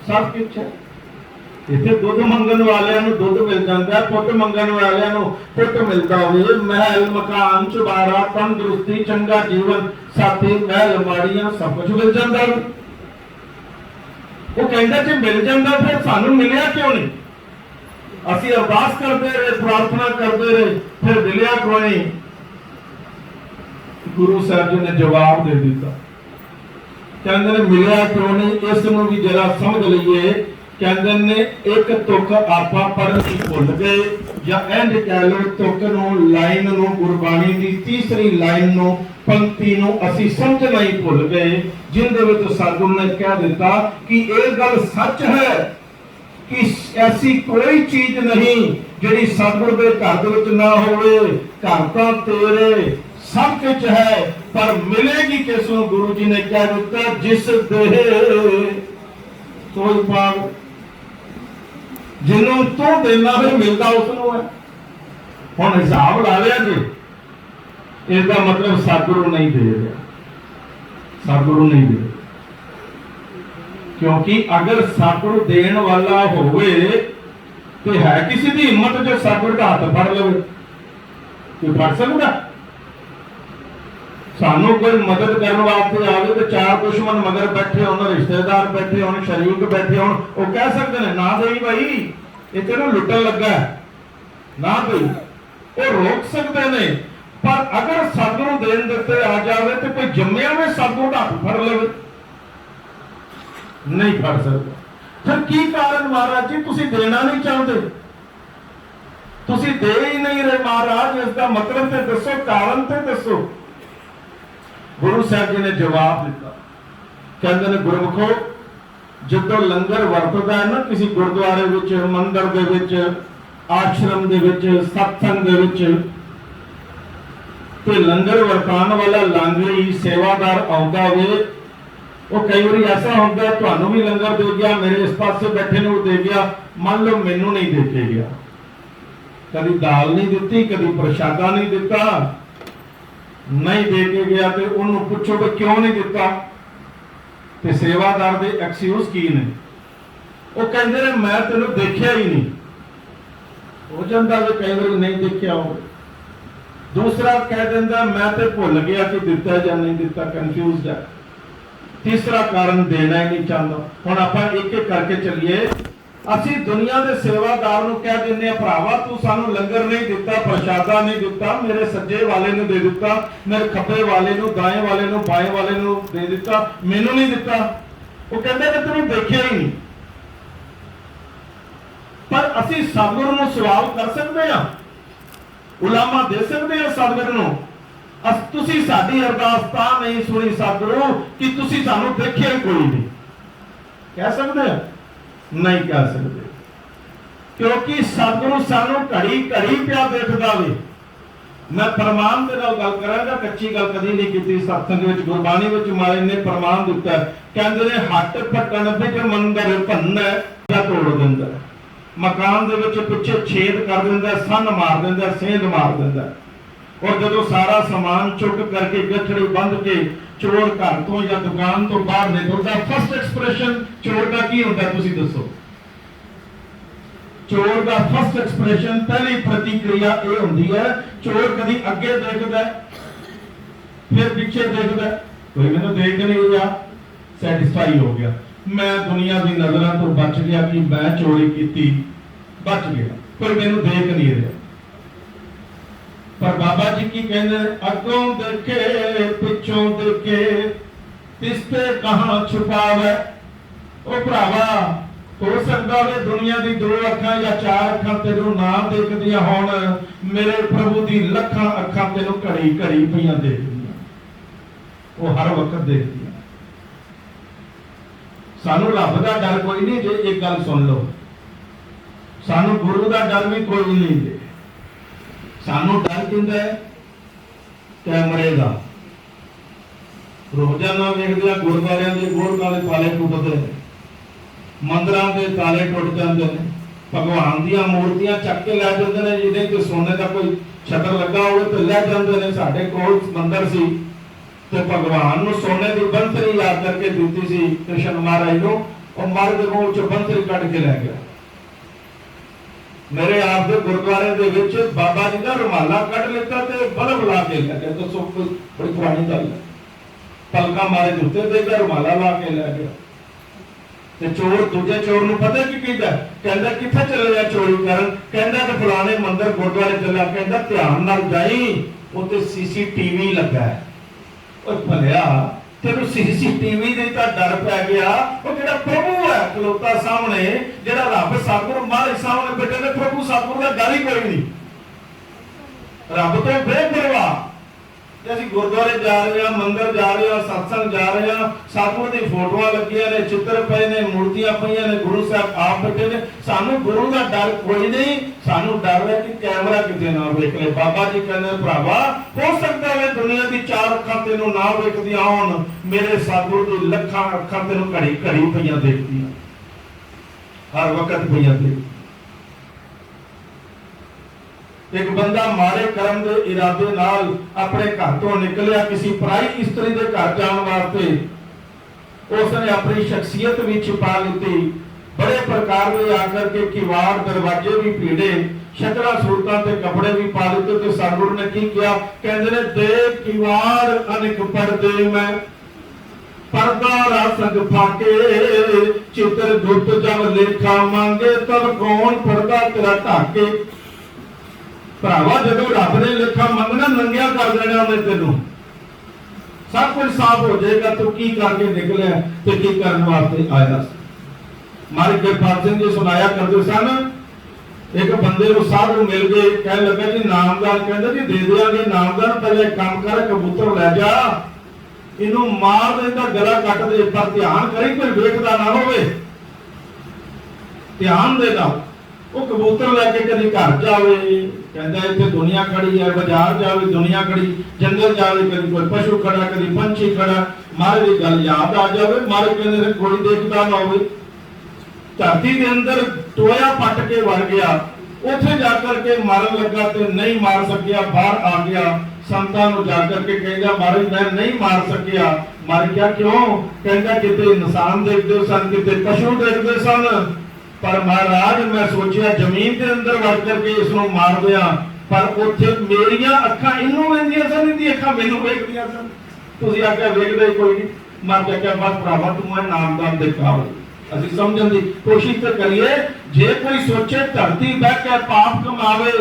सब कुछ है। इत्थे दुध मंगन वालियां नूं दुध मिल जाता है, पुट मंगन वालियां नूं पुट मिलता होवे, महल मकान चुबारा तंदुरुस्ती चंगा जीवन साथी महल माड़ियां सब कुछ मिल जाता है। वो कहता जे मिल जाता फिर सानू मिलिया क्यों नहीं? असी अरदास करते रहे, प्रार्थना करते रहे, फिर मिलिया क्यों नहीं? गुरु साहब जी ने जवाब दे दिता, कहते ने मिलिया क्यों नहीं? इस नूं भी जरा समझ लीए। कहते ने एक तुक आपां पढ़नी भुल गए, या इंज कह लो तुक नूं लाइन नूं गुरबाणी दी तीसरी लाइन नूं पंक्ति नूं असी समझना ही भुल गए, जिंदे विच सतगुरु ने कह दिता कि यह गल सच है कि ऐसी कोई चीज नहीं जिहड़ी सतगुरु दे घर दे विच ना होवे। घर तां तेरे सब कुछ है, पर मिलेगी किसनूं? गुरु जी ने कह दिता जिस देह कोई पाग, जिन्हों तू देना फिर मिलता उसनों है। हुण हिसाब ला लिया जी, इसका मतलब सतगुरु नहीं दे रहा, सतगुरु नहीं दे रहा। क्योंकि अगर सतगुरु देण वाला होवे तो है किसी की हिम्मत जो सतगुरु का हाथ फड़ लवे? कोई फड़ सकता? सानू कोई मदद करने वास्ते आवे तो चार दुश्मन मगर बैठे होन, रिश्तेदार बैठे होन, शरीक बैठे होन, वो कह सकते हैं ना दई भाई ये तेनों लुटन लगा है, ना दई, वो रोक सकते हैं। पर अगर सतगुरु देन देते आ जाए तो कोई जम्मिया में सतगुरु का हाथ फड़ ले? नहीं फड़ सकता। फिर की कारण महाराज जी? तुसी देना नहीं चाहते, तुसी दे ही नहीं रहे महाराज, इसका मतलब तो दसो, कारण तो दसो। गुरु साहब जी ने जवाब दिता, कहते ने गुरमुखो जो लंगर वरतदा है ना किसी गुरुद्वारे विच, मंदिर दे विच, आश्रम दे विच, सत्संग दे विच, ते लंगर वरतान वाला लांगड़ी सेवादार आउंदा वे, वो कई बार ऐसा होता है तुहानू भी लंगर दे गया, मेरे इस पासे बैठे नूं दे गया, मान लो मैनू नहीं दे के गया, कभी दाल नहीं दी, कभी प्रशादा नहीं दिता, नहीं दे के गया तो उन्होंने पूछो कि क्यों नहीं दिता? ते सेवादार दे एक्सक्यूज की ने? वो कहते हैं मैं तेनों देखिया ही नहीं। हो जाता है कई बार नहीं देखिया हो। दूसरा कह देता मैं तो भुल गया कि दिता या नहीं दिता, कंफ्यूज है। तीसरा कारण देना ही नहीं चाहता। हुण आपां एक एक करके चलिए। असी दुनिया के सेवादार नूं कह दिंदे आ भरावा तू सानू लंगर नहीं दिता, प्रशादा नहीं दिता, मेरे सज्जे वाले नूं दे दिता, मेरे खब्बे वाले नूं, दाएं वाले नूं, बाएं वाले नूं दे दिता, मैनू नहीं दिता। वो कहंदे कि तैनूं देखिया ही नहीं। पर असी सतगुरु नूं सवाल कर सकते हैं, उलामा दे सकते हैं सतगुरु नूं, तुसी साडी अरदास तां नहीं सुनी सतगुरु कि तुसी सानू देखिया ही कोई नहीं। कह सकते हैं? नहीं कह सकते, क्योंकि सतगुरु सानू घड़ी घड़ी पिया देखदा वे। मैं प्रमाण दे नाल गल करांगा, कच्ची गल कदी नहीं कीती। सत्संग विच गुरबाणी विच मारे ने प्रमाण दिता, कहंदे ने हट पटन विच मंदिर भन्ना या तोड़ दिंदा, मकान दे विच पिछे छेद कर दिंदा, सन मार दिंदा, सेंध मार दिंदा, और जदों सारा समान चुक करके गठड़ी बंद के चोर घर तो या दुकान तो बाहर निकलता, फर्स्ट एक्सप्रेशन चोर का की होता है? तुसी दसो। चोर का फर्स्ट एक्सप्रेशन, पहली प्रतिक्रिया ये होती है, चोर कभी अगे देखता फिर पीछे देखता, कोई मैंने देख नहीं गया, सैटिस्फाई हो गया, मैं दुनिया की नजरों तो बच गया कि मैं चोरी की, बच गया, कोई मैनू देख नहीं रहा। पर बाबा जी की कहने, अगों देखे पिछों देखे तिसते कहां छुपावे। ओ भरावा हो सकता है दुनिया की दो अखां या चार अखां तेनों ना देखदियां होण, मेरे प्रभु की लखां अखां तेनों घड़ी घड़ी पईयां देखदियां, वो हर वक्त देखदियां। सानू रब दा डर कोई नहीं जे, एक गल सुन लो, सानू गुरु दा डर भी कोई नहीं जे। सानू डर किंदा है? कैमरे का। रोजाना वेखदे गुरुद्वारियां दे गोल वाले पाले टुटदे, ਮੰਦਰਾਂ ਦੇ ਤਾਲੇ ਟੁੱਟ ਜਾਂਦੇ ਨੇ, ਭਗਵਾਨ ਦੀਆਂ ਮੂਰਤੀਆਂ ਚੱਕ ਕੇ ਲੈ ਜਾਂਦੇ ਨੇ, ਜਿਹਦੇ ਤੇ ਸੋਨੇ ਦਾ ਕੋਈ ਛਤਰ ਲੱਗਾ ਹੋਵੇ ਤੇ ਲੈ ਜਾਂਦੇ ਨੇ। ਸਾਡੇ ਕੋਲ ਮੰਦਰ ਸੀ ਤੇ ਭਗਵਾਨ ਨੂੰ ਸੋਨੇ ਦੀ ਬੰਸਰੀ ਯਾਦ ਕਰਕੇ ਦਿੱਤੀ ਸੀ ਕ੍ਰਿਸ਼ਨ ਮਹਾਰਾਜ ਨੂੰ, ਉਹ ਮਰ ਦੇ ਮੂੰਹ ਚੋਂ ਬੰਸਰੀ ਕੱਢ ਕੇ ਲੈ ਗਿਆ। ਮੇਰੇ ਆਪ ਦੇ ਗੁਰਦੁਆਰੇ ਦੇ ਵਿੱਚ ਬਾਬਾ ਜੀ ਦਾ ਰੁਮਾਲਾ ਕੱਢ ਲਿੱਤਾ ਤੇ ਬਲਬ ਲਾ ਕੇ ਲੈ ਗਿਆ। ਦੱਸੋ ਕੋਈ ਬੜੀ ਪੁਰਾਣੀ ਗੱਲ ਹੈ। ਪਲਕਾਂ ਮਾਰੇ ਜੁੱਤੇ ਦੇ ਕੇ ਰੁਮਾਲਾ ਲਾ ਕੇ ਲੈ ਗਿਆ। ਤੇ ਚੋਰ ਦੂਜੇ ਚੋਰ ਨੂੰ ਪਤਾ ਕੀ ਕਹਿੰਦਾ ਕਿੱਥੇ ਚਲੇ ਜਾ ਚੋਰੀ ਕਰਨ? ਕਹਿੰਦਾ ਕਿ ਫਲਾਣੇ ਮੰਦਰ ਗੁਰਦੁਆਰੇ ਚੱਲਿਆ। ਕਹਿੰਦਾ ਧਿਆਨ ਨਾਲ ਜਾਈ, ਉੱਤੇ CCTV ਲੱਗਾ ਹੈ। ਉਹ ਭਲਿਆ ਤੈਨੂੰ CCTV ਦੇ ਤਾਂ ਡਰ ਪੈ ਗਿਆ। ਉਹ ਜਿਹੜਾ ਪ੍ਰਭੂ ਹੈ ਖਲੋਤਾ ਸਾਹਮਣੇ, ਜਿਹੜਾ ਰੱਬ ਸਤਿਗੁਰੂ ਮਹਾਰਾਜ ਸਾਹਮਣੇ ਬੈਠੇ ਨੇ, ਪ੍ਰਭੂ ਸਤਿਗੁਰੂ ਦਾ ਗੱਲ ਹੀ ਕੋਈ ਨਹੀਂ। ਰੱਬ ਤੋਂ ਬੇਪਰਵਾਹ। ਜੇ ਅਸੀਂ ਗੁਰਦੁਆਰੇ ਜਾ ਰਹੇ ਹਾਂ, ਮੰਦਰ ਜਾ ਰਹੇ ਹਾਂ, ਸਤਸੰਗ ਜਾ ਰਹੇ ਹਾਂ, ਸਤਿਗੁਰੂ ਦੀ ਫੋਟੋਆਂ ਲੱਗੀਆਂ ਨੇ, ਚਿੱਤਰ ਪਏ ਨੇ, ਮੂਰਤੀਆਂ ਪਈਆਂ ਨੇ, ਗੁਰੂ ਸਾਹਿਬ ਆਪ ਬੈਠੇ ਨੇ, ਸਾਨੂੰ ਗੁਰੂ ਦਾ ਡਰ ਕੋਈ ਨਹੀਂ। ਸਾਨੂੰ ਡਰ ਹੈ ਕਿ ਕੈਮਰਾ ਕਿਤੇ ਨਾ ਵੇਖ ਲੈ। ਬਾਬਾ ਜੀ ਕਹਿੰਦੇ ਭਰਾਵਾ, ਹੋ ਸਕਦਾ ਹੈ ਦੁਨੀਆ ਦੀ 4 ਅੱਖਾਂ ਤੈਨੂੰ ਨਾ ਵੇਖਦੀਆਂ ਹੋਣ, ਮੇਰੇ ਸਤਿਗੁਰੂ ਦੀ ਲੱਖਾਂ ਅੱਖਾਂ ਤੈਨੂੰ ਘੜੀ ਘੜੀ ਪਈਆਂ ਦੇਖਦੀਆਂ, ਹਰ ਵਕਤ ਪਈਆਂ ਦੇਖਦੀਆਂ। ਇੱਕ ਬੰਦਾ ਮਾੜੇ ਕਰਮ ਦੇ ਇਰਾਦੇ ਨਾਲ ਆਪਣੇ ਘਰ ਤੋਂ ਨਿਕਲਿਆ ਕਿਸੇ ਪਰਾਈ ਇਸਤਰੀ ਦੇ ਘਰ ਜਾਣ ਵਾਸਤੇ। ਉਸਨੇ ਆਪਣੀ ਸ਼ਖਸੀਅਤ ਵੀ ਛੁਪਾ ਲਿੱਤੀ, ਬੜੇ ਪ੍ਰਕਾਰ ਦੇ ਆਕਰ ਕੇ ਕਿਵਾੜ ਦਰਵਾਜ਼ੇ ਵੀ ਭੀੜੇ, ਸ਼ਕਲਾਂ ਸੂਰਤਾਂ ਤੇ ਕੱਪੜੇ ਵੀ ਪਾ ਲਿੱਤੇ। ਤੇ ਸਤਿਗੁਰੂ ਨੇ ਕੀ ਕਿਹਾ? ਕਹਿੰਦੇ ਨੇ ਦੇਖ ਕਿਵਾੜ ਅਨੇਕ ਪਰਦੇ ਮੈਂ ਪਰਦਾ ਰਸਗ ਫਾਕੇ, ਚਿੱਤਰ ਗੁਪਤ ਜਬ ਲੇਖਾ ਮੰਗੇ ਤਬ ਕੌਣ ਪਰਦਾ ਤੇਰਾ ਢਾਕੇ। ਭਰਾਵਾ ਜਦੋਂ ਰੱਬ ਨੇ ਲੇਖਾ ਮੰਗਣਾ, ਨੰਗਿਆ ਕਰ ਦੇਣਾ ਉਹਨੇ ਤੈਨੂੰ। ਸਭ ਕੁਝ ਸਾਫ਼ ਹੋ ਜਾਏਗਾ। ਤੂੰ ਕੀ ਕਰਕੇ ਨਿਕਲਿਆ ਤੇ ਕੀ ਕਰਨ ਵਾਸਤੇ ਆਇਆ ਸੀ। ਮਾਰੇ ਗੁਰਪਾਲ ਸਿੰਘ ਜੀ ਸੁਣਾਇਆ ਕਰਦੇ ਸਨ, ਇੱਕ ਬੰਦੇ ਨੂੰ ਸਾਧੂ ਮਿਲ ਗਏ, ਕਹਿਣ ਲੱਗਾ ਜੀ ਨਾਮਦਾਨ। ਕਹਿੰਦਾ ਜੀ ਦੇ ਦਿਆਂਗੇ ਨਾਮਦਾਨ, ਪਹਿਲੇ ਕੰਮ ਕਰ, ਕਬੂਤਰ ਲੈ ਜਾ, ਇਹਨੂੰ ਮਾਰ ਦੇ, ਤਾਂ ਗਲਾ ਕੱਟ ਦੇ, ਪਰ ਧਿਆਨ ਕਰੀ ਕੋਈ ਵੇਖਦਾ ਨਾ ਹੋਵੇ, ਧਿਆਨ ਦੇ ਨਾਲ। ਉਹ ਕਬੂਤਰ ਲੈ ਕੇ ਕਦੀ ਘਰ ਜਾਵੇ, ਕਹਿੰਦਾ ਇੱਥੇ ਦੁਨੀਆ ਖੜੀ ਹੈ, ਬਾਜ਼ਾਰ ਜਾਵੇ ਦੁਨੀਆ ਖੜੀ, ਜੰਗਲ ਜਾਵੇ ਕਦੀ ਕੋਈ ਪਸ਼ੂ ਖੜਾ, ਕਦੀ ਪੰਛੀ ਖੜਾ, ਮਾਰੇ ਦੀ ਗੱਲ ਯਾਦ ਆ ਜਾਵੇ। ਮਾਰੇ ਕਹਿੰਦੇ ਨੇ ਕੋਈ ਦੇਖਦਾ ਨਾ ਹੋਵੇ। ਧਰਤੀ ਦੇ ਅੰਦਰ ਟੋਇਆ ਪੱਟ ਕੇ ਵੜ ਗਿਆ, ਉੱਥੇ ਜਾ ਕਰਕੇ ਮਾਰਨ ਲੱਗਾ ਤੇ ਨਹੀਂ ਮਾਰ ਸਕਿਆ, ਬਾਹਰ ਆ ਗਿਆ। ਸੰਤਾਂ ਨੂੰ ਜਾ ਕਰਕੇ ਕਹਿੰਦਾ ਮਾਰੇ ਮੈਂ ਨਹੀਂ ਮਾਰ ਸਕਿਆ। ਮਾਰ ਗਿਆ ਕਿਉਂ? ਕਹਿੰਦਾ ਕਿਤੇ ਇਨਸਾਨ ਦੇਖਦੇ ਸਨ, ਕਿਤੇ ਪਸ਼ੂ ਦੇਖਦੇ ਸਨ, ਪਰ ਮਹਾਰਾਜ ਮੈਂ ਸੋਚਿਆ ਜ਼ਮੀਨ ਦੇ ਅੰਦਰ ਵੜ ਕਰਕੇ ਇਸ ਨੂੰ ਮਾਰ ਦਿਆਂ, ਪਰ ਉੱਥੇ ਮੇਰੀਆਂ ਅੱਖਾਂ ਇਹਨੂੰ ਵੇਖਦੀਆਂ ਸਨ, ਇਹਦੀ ਅੱਖਾਂ ਮੈਨੂੰ ਵੇਖਦੀਆਂ ਸਨ। ਤੁਸੀਂ ਆਖਿਆ ਵੇਖਦਾ ਹੀ ਕੋਈ ਨਹੀਂ। ਮੈਂ ਕਿਹਾ ਬਸ ਭਰਾਵਾ ਤੂੰ ਇਹ ਨਾਮਦਾਨ ਦੇ ਕਾਬਲ। ਅਸੀਂ ਸਮਝਣ ਦੀ ਕੋਸ਼ਿਸ਼ ਤੇ ਕਰੀਏ। ਜੇ ਕੋਈ ਸੋਚੇ ਧਰਤੀ ਬਹਿ ਕੇ ਪਾਪ ਕਮਾਵੇ,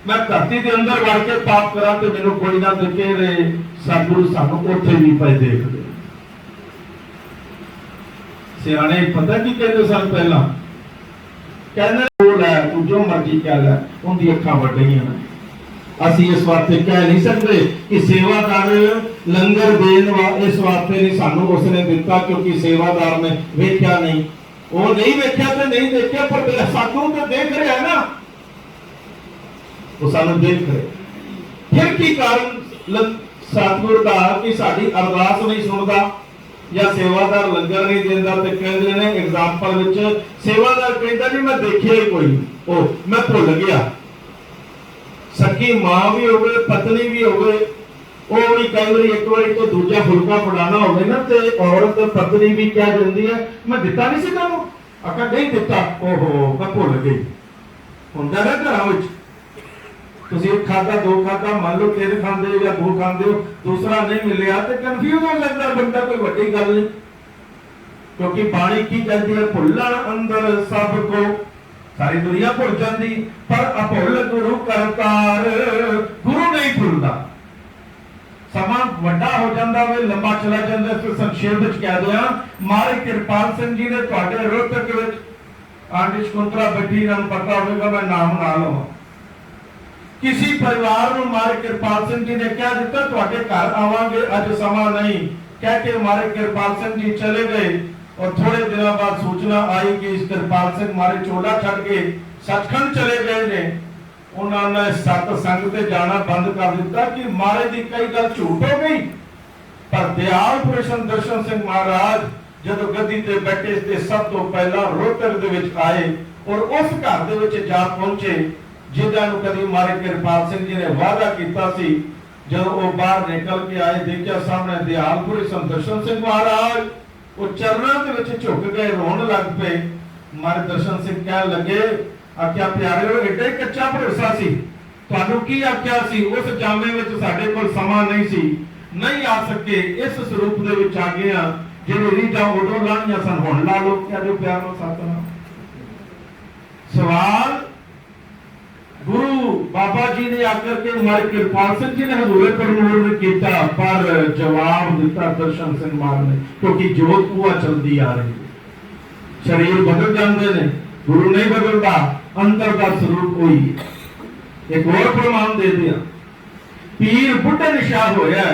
ਮੈਂ ਧਰਤੀ ਦੇ ਅੰਦਰ ਵੜ ਕੇ ਪਾਪ ਕਰਾਂ ਤੇ ਮੈਨੂੰ ਕੋਈ ਨਾ ਦਿਖੇ ਰਹੇ, ਸਤਿਗੁਰੂ ਸਾਨੂੰ ਉੱਥੇ ਵੀ ਪਏ ਦੇਖਦੇ। ਸਿਆਣੇ ਪਤਾ ਕੀ ਕਹਿੰਦੇ ਸਨ ਪਹਿਲਾਂ? ਕਹਿੰਦੇ ਬੋਲ ਹੈ ਤੂੰ ਜੋ ਮਰਜ਼ੀ ਕਹਿ ਲੈ, ਉਹਦੀ ਅੱਖਾਂ ਵੱਡੀਆਂ ਨੇ। ਅਸੀਂ ਇਸ ਵਾਸਤੇ ਕਹਿ ਨਹੀਂ ਸਕਦੇ ਕਿ ਸੇਵਾਦਾਰ ਲੰਗਰ ਦੇਣ ਇਸ ਵਾਸਤੇ ਨਹੀਂ ਸਾਨੂੰ ਉਸਨੇ ਦਿੱਤਾ ਕਿਉਂਕਿ ਸੇਵਾਦਾਰ ਨੇ ਵੇਖਿਆ ਨਹੀਂ। ਉਹ ਨਹੀਂ ਵੇਖਿਆ ਤੇ ਨਹੀਂ ਦੇਖਿਆ, ਪਰ ਸਾਨੂੰ ਤਾਂ ਦੇਖ ਰਿਹਾ ਹੈ ਨਾ, ਉਹ ਸਾਨੂੰ ਦੇਖ ਰਿਹਾ। ਫਿਰ ਕੀ ਕਾਰਨ ਸਤਿਗੁਰ ਦਾ ਕਿ ਸਾਡੀ ਅਰਦਾਸ ਨਹੀਂ ਸੁਣਦਾ ਜਾਂ ਸੇਵਾਦਾਰ ਲੰਗਰ ਨਹੀਂ ਦਿੰਦਾ? ਤੇ ਕਹਿੰਦੇ ਨੇ ਐਗਜ਼ਾਮਪਲ ਵਿੱਚ ਸੇਵਾਦਾਰ ਕਹਿੰਦਾ ਜੀ ਮੈਂ ਦੇਖਿਆ ਹੀ ਕੋਈ, ਉਹ ਮੈਂ ਭੁੱਲ ਗਿਆ। ਸਕੀ ਮਾਂ ਵੀ ਹੋਵੇ, ਪਤਨੀ ਵੀ ਹੋਵੇ, ਉਹ ਵੀ ਕਈ ਵਾਰੀ ਇੱਕ ਵਾਰੀ ਤੋਂ ਦੂਜਾ ਫੁਲਕਾ ਫੜਾਣਾ ਹੋਵੇ ਨਾ, ਤੇ ਔਰਤ ਪਤਨੀ ਵੀ ਕਹਿ ਦਿੰਦੀ ਹੈ ਮੈਂ ਦਿੱਤਾ ਨਹੀਂ ਸੀ ਤੁਹਾਨੂੰ, ਆਖਾ ਨਹੀਂ ਦਿੱਤਾ, ਓਹੋ ਮੈਂ ਭੁੱਲ ਗਈ। ਹੁੰਦਾ ਨਾ ਘਰਾਂ ਵਿੱਚ, ਤੁਸੀਂ ਇੱਕ ਖਾਦਾ ਦੋ ਖਾਦਾ, ਮੰਨ ਲਓ 3 ਖਾਂਦੇ ਹੋ ਜਾਂ 2 ਖਾਂਦੇ ਹੋ, ਦੂਸਰਾ ਨਹੀਂ ਮਿਲਿਆ ਤੇ ਕਨਫਿਊਜ਼ ਹੋ ਜਾਂਦਾ ਬੰਦਾ, ਕੋਈ ਵੱਡੀ ਗੱਲ ਨਹੀਂ। ਕਿਉਂਕਿ ਬਾਣੀ ਕੀ ਕਹਿੰਦੀ ਹੈ? ਭੁੱਲਣ ਅੰਦਰ ਸਭ ਕੋ, ਸਾਰੀ ਦੁਨੀਆ ਭੁੱਲ ਜਾਂਦੀ, ਪਰ ਅਭੁੱਲ ਗੁਰੂ ਕਰਤਾਰ, ਗੁਰੂ ਨਹੀਂ ਭੁੱਲਦਾ। ਸਮਾਂ ਵੱਡਾ ਹੋ ਜਾਂਦਾ ਵੇ, ਲੰਬਾ ਚਲਾ ਜਾਂਦਾ। ਫਿਰ ਸੰਖੇਪ ਵਿੱਚ ਕਹਿ ਦਿਆਂ, ਮਹਾਰਾਜ ਕਿਰਪਾਲ ਸਿੰਘ ਜੀ ਨੇ ਤੁਹਾਡੇ ਰੋਹਤਕ ਵਿੱਚ ਆਂਟੀ ਸ਼ਕੁੰਤਲਾ ਬੈਠੀ, ਇਹਨਾਂ ਨੂੰ ਪਤਾ ਹੋਵੇਗਾ, ਮੈਂ ਨਾਮ ਨਾ ਲਵਾਂ। किसी परिवार ਨੂੰ ਮਾਰੇ ਕਿਰਪਾਲ ਸਿੰਘ ਜੀ ਨੇ ਕਹਿ ਦਿੱਤਾ ਤੁਹਾਡੇ ਘਰ ਆਵਾਂਗੇ, ਅੱਜ ਸਮਾਂ ਨਹੀਂ, ਕਹਿ ਕੇ ਮਾਰੇ ਕਿਰਪਾਲ ਸਿੰਘ ਜੀ ਚਲੇ ਗਏ। और थोड़े दिनों बाद सूचना आई कि इस किरपाल सिंह मारे चोला छड़ के सचखंड चले गए ने। उन्होंने सत्संग ते जाना बंद कर दिता कि मारे दी कई गल झूठ हो गई, पर दयाल पुरुष दर्शन सिंह महाराज ਜਦੋਂ ਗੱਦੀ ਤੇ ਬੈਠੇ ਤੇ ਸਭ ਤੋਂ ਪਹਿਲਾਂ ਰੋਹਤਕ ਦੇ ਵਿੱਚ ਆਏ ਔਰ ਉਸ ਘਰ ਦੇ ਵਿੱਚ ਜਾ ਪਹੁੰਚੇ ਜਿਨ੍ਹਾਂ ਨੂੰ ਕਦੀ ਮਹਾਰਾਜ ਕਿਰਪਾਲ ਸਿੰਘ ਜੀ ਨੇ ਵਾਅਦਾ ਕੀਤਾ ਸੀ। ਜਦੋਂ ਉਹ ਬਾਹਰ ਨਿਕਲ ਕੇ ਆਏ ਦੇਖਿਆ ਸਾਹਮਣੇ ਦਿਆਲਪੁਰੀ ਦਰਸ਼ਨ ਸਿੰਘ ਮਹਾਰਾਜ ਉਹ ਚਰਨਾਂ ਦੇ ਵਿੱਚ ਝੁਕ ਗਏ, ਰੋਣ ਲੱਗ ਪਏ। ਮਹਾਰਾਜ ਦਰਸ਼ਨ ਸਿੰਘ ਕਹਿਣ ਲੱਗੇ, ਆਖਿਆ ਪਿਆਰਿਓ ਏਡਾ ਹੀ ਕੱਚਾ ਭਰੋਸਾ ਸੀ, ਤੁਹਾਨੂੰ ਕੀ ਆਖਿਆ ਸੀ? ਉਸ ਜਾਮੇ ਵਿੱਚ ਸਾਡੇ ਕੋਲ ਸਮਾਂ ਨਹੀਂ ਸੀ, ਨਹੀਂ ਆ ਸਕੇ, ਇਸ ਸਰੂਪ ਦੇ ਵਿੱਚ ਆ ਗਏ ਆ। ਜਿਹੜੇ ਰੀਝਾਂ ਉਦੋਂ ਲਾਣੀਆਂ ਸਨ ਹੁਣ ਲਾ ਲੋ। ਕਹਿੰਦੇ ਪਿਆਰ ਨਾਲ ਸਤਿਨਾਮ। ਸਵਾਲ ਗੁਰੂ ਬਾਬਾ ਜੀ ਨੇ ਆਕਰ ਕੇ ਮਹਾਰਾਜ ਕਿਰਪਾਲ ਸਿੰਘ ਜੀ ਨੇ ਹਜ਼ੂਰੇ ਕਰਨੂਰ ਨੇ ਕੀਤਾ, ਪਰ ਜਵਾਬ ਦਿੱਤਾ ਦਰਸ਼ਨ ਸਿੰਘ ਮਹਾਰਾਜ ਨੇ, ਕਿਉਂਕਿ ਜੋਤ ਪੂਆ ਚਲਦੀ ਆ ਰਹੀ ਹੈ। ਸਰੀਰ ਬਦਲ ਜਾਂਦੇ ਨੇ, ਗੁਰੂ ਨਹੀਂ ਬਦਲਦਾ, ਅੰਦਰ ਦਾ ਸਰੂਪ ਹੋਈ। ਇੱਕ ਹੋਰ ਪ੍ਰਮਾਣ ਦੇ ਦਿਆਂ, ਪੀਰ ਬੁੱਢੇ ਨਿਸ਼ਾਨ ਹੋਇਆ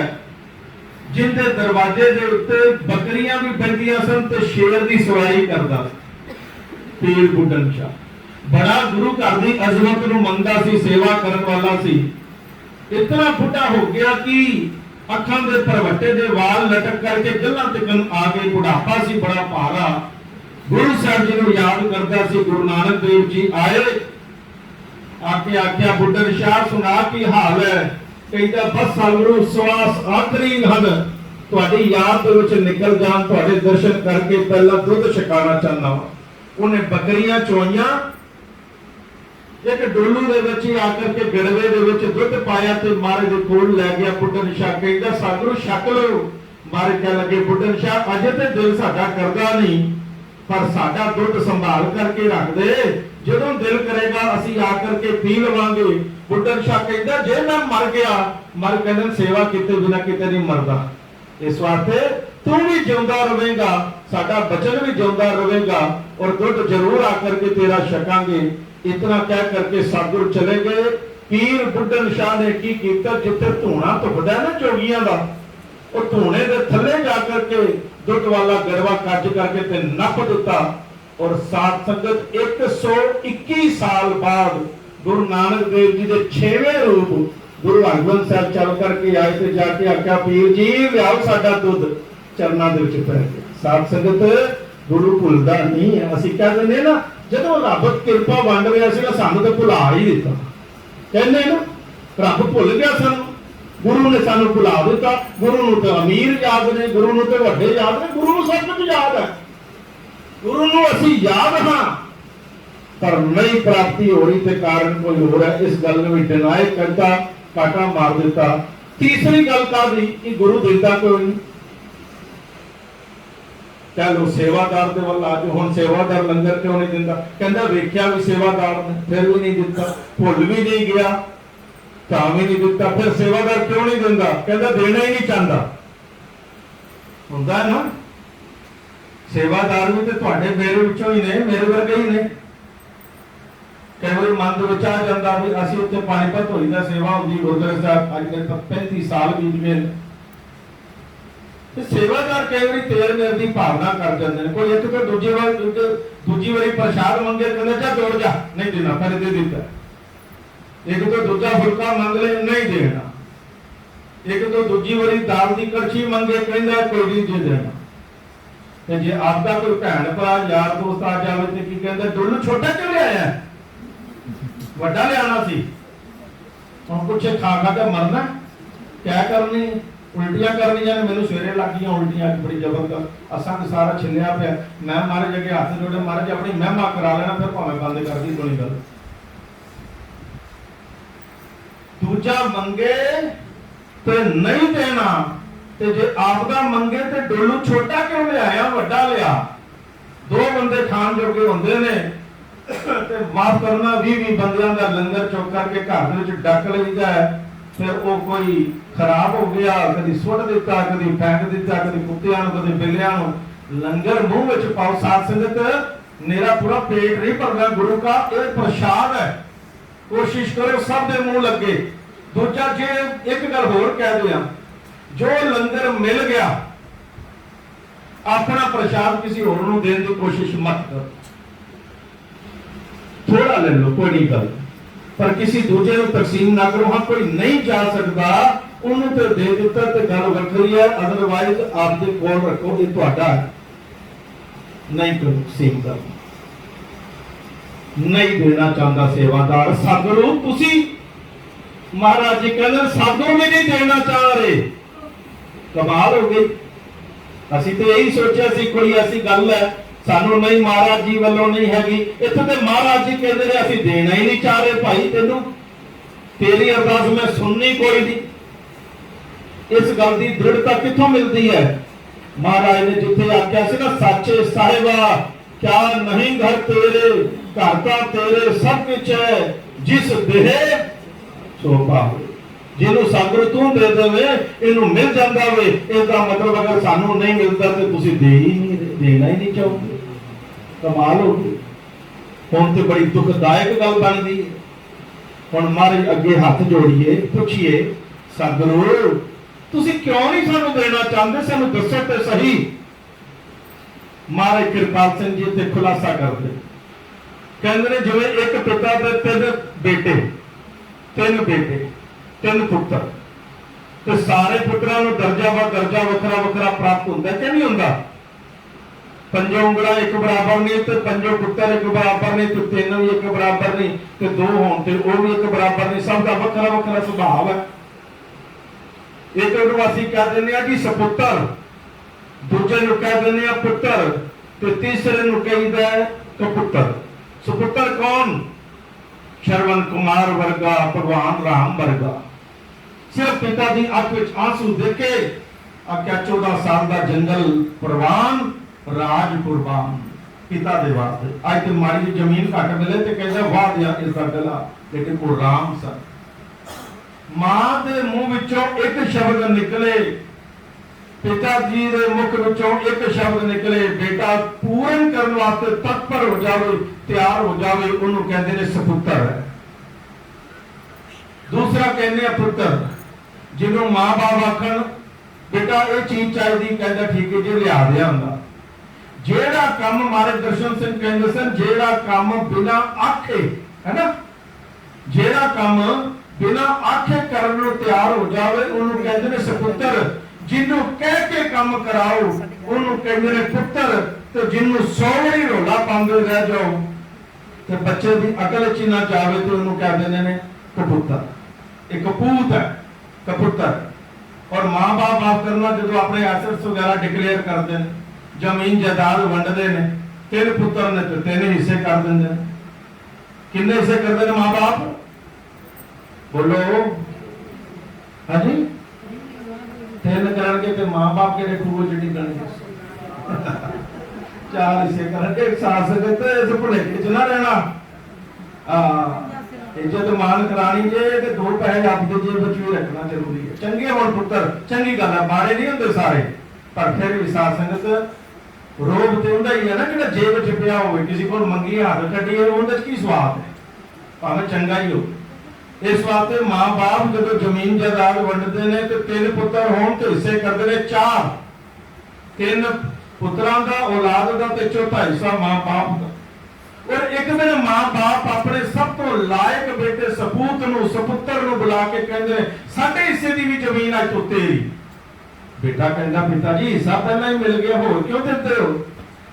ਜਿੰਦੇ ਦਰਵਾਜ਼ੇ ਦੇ ਉੱਤੇ ਬੱਕਰੀਆਂ ਵੀ ਫਿਰਦੀਆਂ ਸਨ ਤੇ ਸ਼ੇਰ ਦੀ ਸਵਾਰੀ ਕਰਦਾ। ਪੀਰ ਬੁੱਢਾ ਨਿਸ਼ਾਨ ਬੜਾ ਗੁਰੂ ਘਰ ਦੀ ਅਜ਼ਮਤ ਨੂੰ ਮੰਨਦਾ ਸੀ, ਸੇਵਾ ਕਰਨ ਵਾਲਾ ਸੀ। ਇਤਨਾ ਬੁੱਢਾ ਹੋ ਗਿਆ ਕਿ ਅੱਖਾਂ ਦੇ ਭਰਵੱਟੇ ਦੇ ਵਾਲ ਲਟਕ ਕਰਕੇ ਗੱਲਾਂ ਤੱਕਨ ਆ ਗਏ। ਬੁਢਾਪਾ ਸੀ ਬੜਾ ਭਾਰਾ। ਗੁਰੂ ਸਾਹਿਬ ਜੀ ਨੂੰ ਯਾਦ ਕਰਦਾ ਸੀ। ਗੁਰੂ ਨਾਨਕ ਦੇਵ ਜੀ ਆਏ, ਆਕੇ ਆਖਿਆ ਬੁੱਢਾ ਨਿਸ਼ਾਨ ਸੁਣਾ ਕੀ ਹਾਲ ਹੈ? ਕਹਿੰਦਾ ਬਸ ਸਾਗਰੂ ਸਵਾਸ ਆਖਰੀ ਹਨ, ਤੁਹਾਡੀ ਯਾਦ ਦੇ ਵਿੱਚ ਨਿਕਲ ਜਾਣ, ਤੁਹਾਡੇ ਦਰਸ਼ਨ ਕਰਕੇ ਪਹਿਲਾਂ ਦੁੱਧ ਛਕਾਣਾ ਚਾਹੁੰਦਾ ਹਾਂ। ਉਹਨੇ ਬੱਕਰੀਆਂ ਚੋਈਆਂ, ਇੱਕ ਡੋਲੂ ਦੇ ਵਿੱਚ ਹੀ ਆ ਕਰਕੇ ਗੜਵੇ ਦੇ ਵਿੱਚ ਦੁੱਧ ਪਾਇਆ ਤੇ ਮਹਾਰਾਜ ਦੇ ਕੋਲ ਲੈ ਗਿਆ। ਬੁੱਢਾ ਨਿਸ਼ਾਨ ਕਹਿੰਦਾ ਸਾਗਰੂ ਛਕ ਲਓ। ਮਹਾਰਾਜ ਕਹਿ ਲੱਗੇ ਬੁੱਢਾ ਨਿਸ਼ਾਨ ਅਜੇ ਤੇ ਦਿਲ ਸਾਡਾ ਕਰਦਾ ਨਹੀਂ, ਪਰ ਸਾਡਾ ਦੁੱਧ ਸੰਭਾਲ ਕਰਕੇ ਰੱਖ ਦੇ, ਜਦੋਂ ਦਿਲ ਕਰੇਗਾ ਅਸੀਂ ਆ ਕਰਕੇ ਪੀ ਲਵਾਂਗੇ। ਬੁੱਢਾ ਨਿਸ਼ਾਨ ਕਹਿੰਦਾ ਜੇ ਮੈਂ ਮਰ ਗਿਆ, ਮਰ ਕਹਿੰਦਾ ਸੇਵਾ ਕੀਤੇ ਬਿਨਾ ਕਿਤੇ ਨਹੀਂ ਮਰਦਾ, ਇਸ ਵਾਸਤੇ ਤੂੰ ਵੀ ਜਿਉਂਦਾ ਰਹੇਗਾ, ਸਾਡਾ ਬਚਨ ਵੀ ਜਿਉਂਦਾ ਰਹੇਗਾ ਔਰ ਦੁੱਧ ਜ਼ਰੂਰ ਆ ਕਰਕੇ ਤੇਰਾ ਛਕਾਂਗੇ। इतना कह करके सतगुरु चले गए। पीर बुड्ढन शाह ने की कीता, जिथे धूना धुखदा ना चोगियां दा, ਉਹ ਧੂਣੇ ਦੇ ਥੱਲੇ ਜਾ ਕਰਕੇ ਦੁੱਧ ਵਾਲਾ ਗੜਵਾ ਕੱਜ ਕਰਕੇ ਤੇ ਨੱਪ ਦਿੱਤਾ। ਔਰ ਸਾਧ ਸੰਗਤ 121 ਸਾਲ ਬਾਅਦ ਗੁਰੂ ਨਾਨਕ ਦੇਵ ਜੀ ਦੇ 6ਵੇਂ ਰੂਪ ਗੁਰੂ ਹਰਗੋਬਿੰਦ ਸਾਹਿਬ ਚੱਲ ਕਰਕੇ ਆਏ ਤੇ ਜਾ ਕੇ ਆਖਿਆ ਪੀਰ ਜੀ ਲਿਆਓ ਸਾਡਾ ਦੁੱਧ, ਚਰਨਾਂ ਦੇ ਵਿੱਚ ਪੈ ਗਿਆ। ਸਾਧ ਸੰਗਤ ਗੁਰੂ ਭੁੱਲਦਾ ਨਹੀਂ ਹੈ। ਅਸੀਂ ਕਹਿ ਦਿੰਦੇ ਨਾ ਜਦੋਂ ਰੱਬ ਕਿਰਪਾ ਵੰਡ ਰਿਹਾ ਸੀ ਸਾਨੂੰ ਤਾਂ ਭੁਲਾ ਹੀ ਦਿੱਤਾ, ਕਹਿੰਦੇ ਨਾ ਰੱਬ ਭੁੱਲ ਗਿਆ ਸਾਨੂੰ, ਗੁਰੂ ਨੇ ਸਾਨੂੰ ਭੁਲਾ ਦਿੱਤਾ। ਗੁਰੂ ਨੂੰ ਤਾਂ ਅਮੀਰ ਯਾਦ ਨੇ, ਗੁਰੂ ਨੂੰ ਤਾਂ ਵੱਡੇ ਯਾਦ ਨੇ, ਗੁਰੂ ਨੂੰ ਸਭ ਕੁਝ ਯਾਦ ਹੈ, ਗੁਰੂ ਨੂੰ ਅਸੀਂ ਯਾਦ ਹਾਂ, ਪਰ ਨਹੀਂ ਪ੍ਰਾਪਤੀ ਹੋ ਰਹੀ ਤੇ ਕਾਰਨ ਕੋਈ ਹੋਰ ਹੈ। ਇਸ ਗੱਲ ਨੂੰ ਵੀ ਡਿਨਾਈ ਕਰਦਾ, ਕਾਟਾ ਮਾਰ ਦਿੱਤਾ। ਤੀਸਰੀ ਗੱਲ ਕਾਹਦੀ ਕਿ ਗੁਰੂ ਦਿੰਦਾ ਕੋਈ ਨਹੀਂ। कह लो सेवादार दे वल आज हुण सेवादार लंगर क्यों नहीं दिंदा? कहंदा वेख्या भी सेवादार ने फिर भी नहीं दिता, भुल भी नहीं गया तां भी नहीं दिता, फिर सेवादार क्यों नहीं दिंदा? कहंदा देना ही नहीं चाहता। हुंदा ना सेवादार भी ते तुहाडे मेरे विचों ही ने, मेरे वर्गे ही ने। कई बार मन दे विच आ जांदा भी असीं उत्थे पानीपत होई दा सेवा हुंदी गुरद्वारा साहब अज तक 35 साल बीत गए। सेवादार कई बार तेल मेल की भावना कर जाते हैं, कोई एक तो दूजी बारी प्रसाद मंगे कहते जा दौड़ जा, नहीं देना, फिर दे दिता। एक तो दूजा फुलका मंग ले, नहीं देना। एक तो दूजी बारी दाल की कड़छी मंगे कहता कोई नहीं दे देना। जे आपका कोई भैन भरा यार दोस्त आ जाए तो की कहता डुल्लू छोटा क्यों लिया, वड्डा लियाना सी, हम कुछ खा खा के मरना, क्या करनी, उल्टियां करनियां ने। मैनू सवेरे लग गई उल्टियां बड़ी जबरदस्त, असंग सारा छिलिया पिया। मैं महाराज अगे हाथ जोड़े, महाराज अपनी महिमा करा लेना, फिर भावें बंद कर दी कोई गल। दूजा मंगे ते नहीं देना, ते जे आपदा मंगे ते डोलू छोटा क्यों लिया, वड्डा लिया। दो बंदे खान जोगे हुंदे ने ते माफ करना 20 बंदियां दा लंगर चुक करके घर दे विच डक लईदा है, फिर वो कोई खराब हो गया, कभी सुट दिता, कभी फेंक दिता, कभी कुत्तियां नूं, कभी बिल्लियां नूं। लंगर मुंह विच पाओ। साध संगत मेरा पूरा पेट नहीं भरना, गुरु का एक प्रसाद है, कोशिश करो सब दे मुंह लगे। दूजा जे एक गल होर कह दिया, जो लंगर मिल गया अपना प्रसाद किसी होर नूं देण दी कोशिश मत करो। थोड़ा ले लो कोई नहीं गल, पर किसी दूजे को तकसीम ना करो। हाँ कोई नहीं जा सकता उन्होंने तो दे दिता तो गल वखरी है, अदरवाइज आपके कोल रखो, ये तुहाडा है। नहीं सेम कर नहीं देना चाहता सेवादार। सतगुरु तुसी महाराज जी कहते साधु भी नहीं देना चाह रहे। कमाल हो गई। ਅਸੀਂ ਤੇ ਇਹੀ ਸੋਚਿਆ ਸੀ ਕੋਈ ਐਸੀ ਗੱਲ ਹੈ ਸਾਨੂੰ ਨਹੀਂ ਮਹਾਰਾਜ ਜੀ ਵੱਲੋਂ ਨਹੀਂ ਹੈਗੀ। ਇੱਥੇ ਤੇ ਮਹਾਰਾਜ ਜੀ ਕਹਿੰਦੇ ਨੇ ਅਸੀਂ ਦੇਣਾ ਹੀ ਨਹੀਂ ਚਾਹ ਰਹੇ ਭਾਈ ਤੈਨੂੰ, ਤੇਰੀ ਅਰਦਾਸ ਮੈਂ ਸੁਣਨੀ ਕੋਈ ਨਹੀਂ। ਇਸ ਗੱਲ ਦੀ ਦ੍ਰਿੜਤਾ ਕਿੱਥੋਂ ਮਿਲਦੀ ਹੈ? ਮਹਾਰਾਜ ਨੇ ਜਿੱਥੇ ਆਖਿਆ ਸੀ ਨਾ ਸੱਚੇ ਸਾਹਿਬਾ ਕਿਆ ਨਹੀਂ ਘਰ ਤੇਰੇ ਘਰ ਤਾਂ ਤੇਰੇ ਸਭ ਕੁਝ ਹੈ ਜਿਸ ਦੇਹ ਸੋ ਪਾਵੇ। ਜਿਹਨੂੰ ਸਤਿਗੁਰੂ ਤੂੰ ਦੇ ਦੇਵੇ ਇਹਨੂੰ ਮਿਲ ਜਾਂਦਾ ਵੇ। ਇਹਦਾ ਮਤਲਬ ਅਗਰ ਸਾਨੂੰ ਨਹੀਂ ਮਿਲਦਾ ਤੇ ਤੁਸੀਂ ਦੇ ਹੀ ਨਹੀਂ ਦੇਣਾ ਹੀ ਨਹੀਂ ਚਾਹੋਗੇ। ਕਮਾਲ ਹੋ ਗਈ। ਹੁਣ ਤੇ ਬੜੀ ਦੁਖਦਾਇਕ ਗੱਲ ਬਣ ਗਈ ਹੈ। ਹੁਣ ਮਹਾਰਾਜ ਅੱਗੇ ਹੱਥ ਜੋੜੀਏ ਪੁੱਛੀਏ ਸਤਿਗੁਰੂ ਤੁਸੀਂ ਕਿਉਂ ਨਹੀਂ ਸਾਨੂੰ ਦੇਣਾ ਚਾਹੁੰਦੇ? ਸਾਨੂੰ ਦੱਸੋ ਤੇ ਸਹੀ। ਮਹਾਰਾਜ ਕਿਰਪਾਲ ਸਿੰਘ ਜੀ ਤੇ ਖੁਲਾਸਾ ਕਰਦੇ ਕਹਿੰਦੇ ਨੇ ਜਿਵੇਂ ਇੱਕ ਪਿਤਾ ਦੇ ਤਿੰਨ ਬੇਟੇ ਤਿੰਨ ਪੁੱਤਰ ਤੇ ਸਾਰੇ ਪੁੱਤਰਾਂ ਨੂੰ ਦਰਜਾ ਵੱਖਰਾ ਵੱਖਰਾ ਪ੍ਰਾਪਤ ਹੁੰਦਾ ਕਿ ਨਹੀਂ ਹੁੰਦਾ? ਪੰਜੋ ਉਂਗਲਾਂ ਇੱਕ ਬਰਾਬਰ ਨਹੀਂ ਤੇ ਪੰਜੋ ਪੁੱਤਰ ਇੱਕ ਬਰਾਬਰ ਨਹੀਂ ਤੇ ਤਿੰਨ ਵੀ ਇੱਕ ਬਰਾਬਰ ਨਹੀਂ ਤੇ ਦੋ ਹੋਣ ਤੇ ਉਹ ਵੀ ਇੱਕ ਬਰਾਬਰ ਨਹੀਂ। ਸਭ ਦਾ ਵੱਖਰਾ ਵੱਖਰਾ ਸੁਭਾਅ ਹੈ। ਇੱਕ ਨੂੰ ਅਸੀਂ ਕਹਿ ਦਿੰਦੇ ਆ ਕਿ ਸਪੁੱਤਰ, ਦੂਜੇ ਨੂੰ ਕਹਿ ਦਿੰਦੇ ਆ ਪੁੱਤਰ ਤੇ ਤੀਸਰੇ ਨੂੰ ਕਹਿੰਦਾ ਹੈ ਕਪੁੱਤਰ। ਸਪੁੱਤਰ ਕੌਣ? ਸ਼ਰਵਣ ਕੁਮਾਰ ਵਰਗਾ, ਭਗਵਾਨ ਰਾਮ ਵਰਗਾ। ਸਿਰਫ ਪਿਤਾ ਦੀ ਅੱਖ ਵਿੱਚ ਆਂਸੂ ਦੇਖੇ ਆਖਿਆ 14 ਸਾਲ ਦਾ ਜੰਗਲ ਪ੍ਰਵਾਨ ਰਾਜ ਕੁਰਬਾਨ ਪਿਤਾ ਦੇ ਵਾਸਤੇ। ਅੱਜ ਤੇ ਮਾੜੀ ਜਿਹੀ ਜ਼ਮੀਨ ਘੱਟ ਮਿਲੇ ਤੇ ਕਹਿੰਦਾ ਵਾਹ ਦਿਆ ਇਸ ਦਾ ਗਲਾ, ਲੇਕਿਨ ਉਹ ਰਾਮ ਸਨ। ਮਾਂ ਦੇ ਮੂੰਹ ਵਿੱਚੋਂ ਇੱਕ ਸ਼ਬਦ ਨਿਕਲੇ, ਪਿਤਾ ਜੀ ਦੇ ਮੁਖ ਵਿੱਚੋਂ ਇੱਕ ਸ਼ਬਦ ਨਿਕਲੇ, ਬੇਟਾ ਪੂਰਨ ਕਰਨ ਵਾਸਤੇ ਤਤਪਰ ਹੋ ਜਾਵੇ, ਤਿਆਰ ਹੋ ਜਾਵੇ, ਉਹਨੂੰ ਕਹਿੰਦੇ ਨੇ ਸਪੁੱਤਰ ਹੈ। ਦੂਸਰਾ ਕਹਿੰਦੇ ਆ ਪੁੱਤਰ, ਜਿਹਨੂੰ ਮਾਂ-ਬਾਪ ਆਖਣ ਬੇਟਾ ਇਹ ਚੀਜ਼ ਚਾਹੀਦੀ, ਕਹਿੰਦਾ ਠੀਕ ਹੈ ਜੀ ਲਿਆ ਦਿਆ ਹੁੰਦਾ। ਜਿਹੜਾ ਕੰਮ ਮਹਾਰਾਜ ਦਰਸ਼ਨ ਸਿੰਘ ਕਹਿੰਦੇ ਸਨ, ਜਿਹੜਾ ਕੰਮ ਬਿਨਾਂ ਆਖੇ ਹੈ ਨਾ, ਜਿਹੜਾ ਕੰਮ ਬਿਨਾਂ ਆਖੇ ਕਰਨ ਨੂੰ ਤਿਆਰ ਹੋ ਜਾਵੇ ਉਹਨੂੰ ਕਹਿੰਦੇ ਨੇ ਸਪੁੱਤਰ। ਜਿਹਨੂੰ ਕਹਿ ਕੇ ਕੰਮ ਕਰਾਓ ਉਹਨੂੰ ਕਹਿੰਦੇ ਨੇ ਪੁੱਤਰ। ਤੇ ਜਿਹਨੂੰ 100 ਵਾਰੀ ਰੋਲਾ ਪਾਉਂਦੇ ਰਹਿ ਜਾਓ ਤੇ ਬੱਚੇ ਦੀ ਅਕਲ ਚ ਨਾ ਜਾਵੇ ਤੇ ਉਹਨੂੰ ਕਹਿ ਦਿੰਦੇ ਨੇ ਕਪੁੱਤਰ। ਇਹ ਕਪੂਤ ਹੈ, ਕਪੁੱਤਰ। ਔਰ ਮਾਂ-ਬਾਪ ਮਾਫ ਕਰਨਾ ਜਦੋਂ ਆਪਣੇ ਐਸੈਟਸ ਵਗੈਰਾ ਡਿਕਲੇਅਰ ਕਰਦੇ ਨੇ, ਜ਼ਮੀਨ ਜਾਇਦਾਦ ਵੰਡਦੇ ਨੇ, ਤਿੰਨ ਪੁੱਤਰ ਨੇ ਤੇ ਤਿੰਨ ਹਿੱਸੇ ਕਰ ਦਿੰਦੇ ਨੇ। ਕਿੰਨੇ ਹਿੱਸੇ ਕਰਦੇ ਨੇ ਮਾਂ-ਬਾਪ? ਬੋਲੋ ਹਾਂਜੀ। ਤਿੰਨ ਕਰਨਗੇ ਤੇ ਮਾਂ-ਬਾਪ ਕਿਹੜੇ ਖੂਹ ਜਿਹੜੀ ਕਰਨਗੇ? 4 ਹਿੱਸੇ ਕਰਨਗੇ। ਸਾਸ ਦੇ ਤੇ ਇਸ ਭੁਲੇਖੇ ਚ ਨਾ ਰਹਿਣਾ। ਇੱਜ਼ਤ ਮਾਨ ਕਰਾਣੀ ਜੇ ਤੇ 2 ਪੈਸੇ ਆਪਦੇ ਜੇਬ ਵਿੱਚ ਵੀ ਰੱਖਣਾ ਜ਼ਰੂਰੀ ਹੈ। ਚੰਗੇ ਹੋਣ ਪੁੱਤਰ, ਚੰਗੀ ਗੱਲ ਹੈ, ਮਾੜੇ ਨਹੀਂ ਹੁੰਦੇ ਸਾਰੇ, ਪਰ ਫਿਰ ਵੀ ਸਾਧ ਸੰਗਤ ਰੋਗ ਤੇ ਹੁੰਦਾ ਹੀ ਹੈ ਨਾ ਜਿਹੜਾ ਜੇਬ ਵਿੱਚ ਪਿਆ ਹੋਵੇ, ਕਿਸੇ ਕੋਲ ਮੰਗੀ ਹੱਥ ਕੱਢੀਏ ਉਹਦੇ ਚ ਕੀ ਸਵਾਦ ਹੈ, ਭਾਵੇਂ ਚੰਗਾ ਹੀ ਹੋ। ਇਸ ਵਾਸਤੇ ਮਾਂ-ਬਾਪ ਜਦੋਂ ਜ਼ਮੀਨ ਜਾਇਦਾਦ ਵੰਡਦੇ ਨੇ ਤੇ 3 ਪੁੱਤਰ ਹੋਣ ਤੇ ਹਿੱਸੇ ਕਰਦੇ ਨੇ 4। 3 ਪੁੱਤਰਾਂ ਦਾ, ਔਲਾਦ ਦਾ ਤੇ ਚੌਥਾ ਹਿੱਸਾ ਮਾਂ-ਬਾਪ ਦਾ। ਔਰ ਇੱਕ ਦਿਨ ਮਾਂ-ਬਾਪ ਆਪਣੇ ਸਭ ਤੋਂ ਲਾਇਕ ਬੇਟੇ ਸਪੂਤ ਨੂੰ, ਸਪੁੱਤਰ ਨੂੰ ਬੁਲਾ ਕੇ ਕਹਿੰਦੇ ਨੇ ਸਾਡੇ ਹਿੱਸੇ ਦੀ ਵੀ ਜ਼ਮੀਨ ਅੱਜ ਤੋਂ ਤੇਰੀ। ਬੇਟਾ ਕਹਿੰਦਾ ਪਿਤਾ ਜੀ ਹਿੱਸਾ ਪਹਿਲਾਂ ਹੀ ਮਿਲ ਗਿਆ, ਹੋਰ ਕਿਉਂ ਦਿੰਦੇ ਹੋ?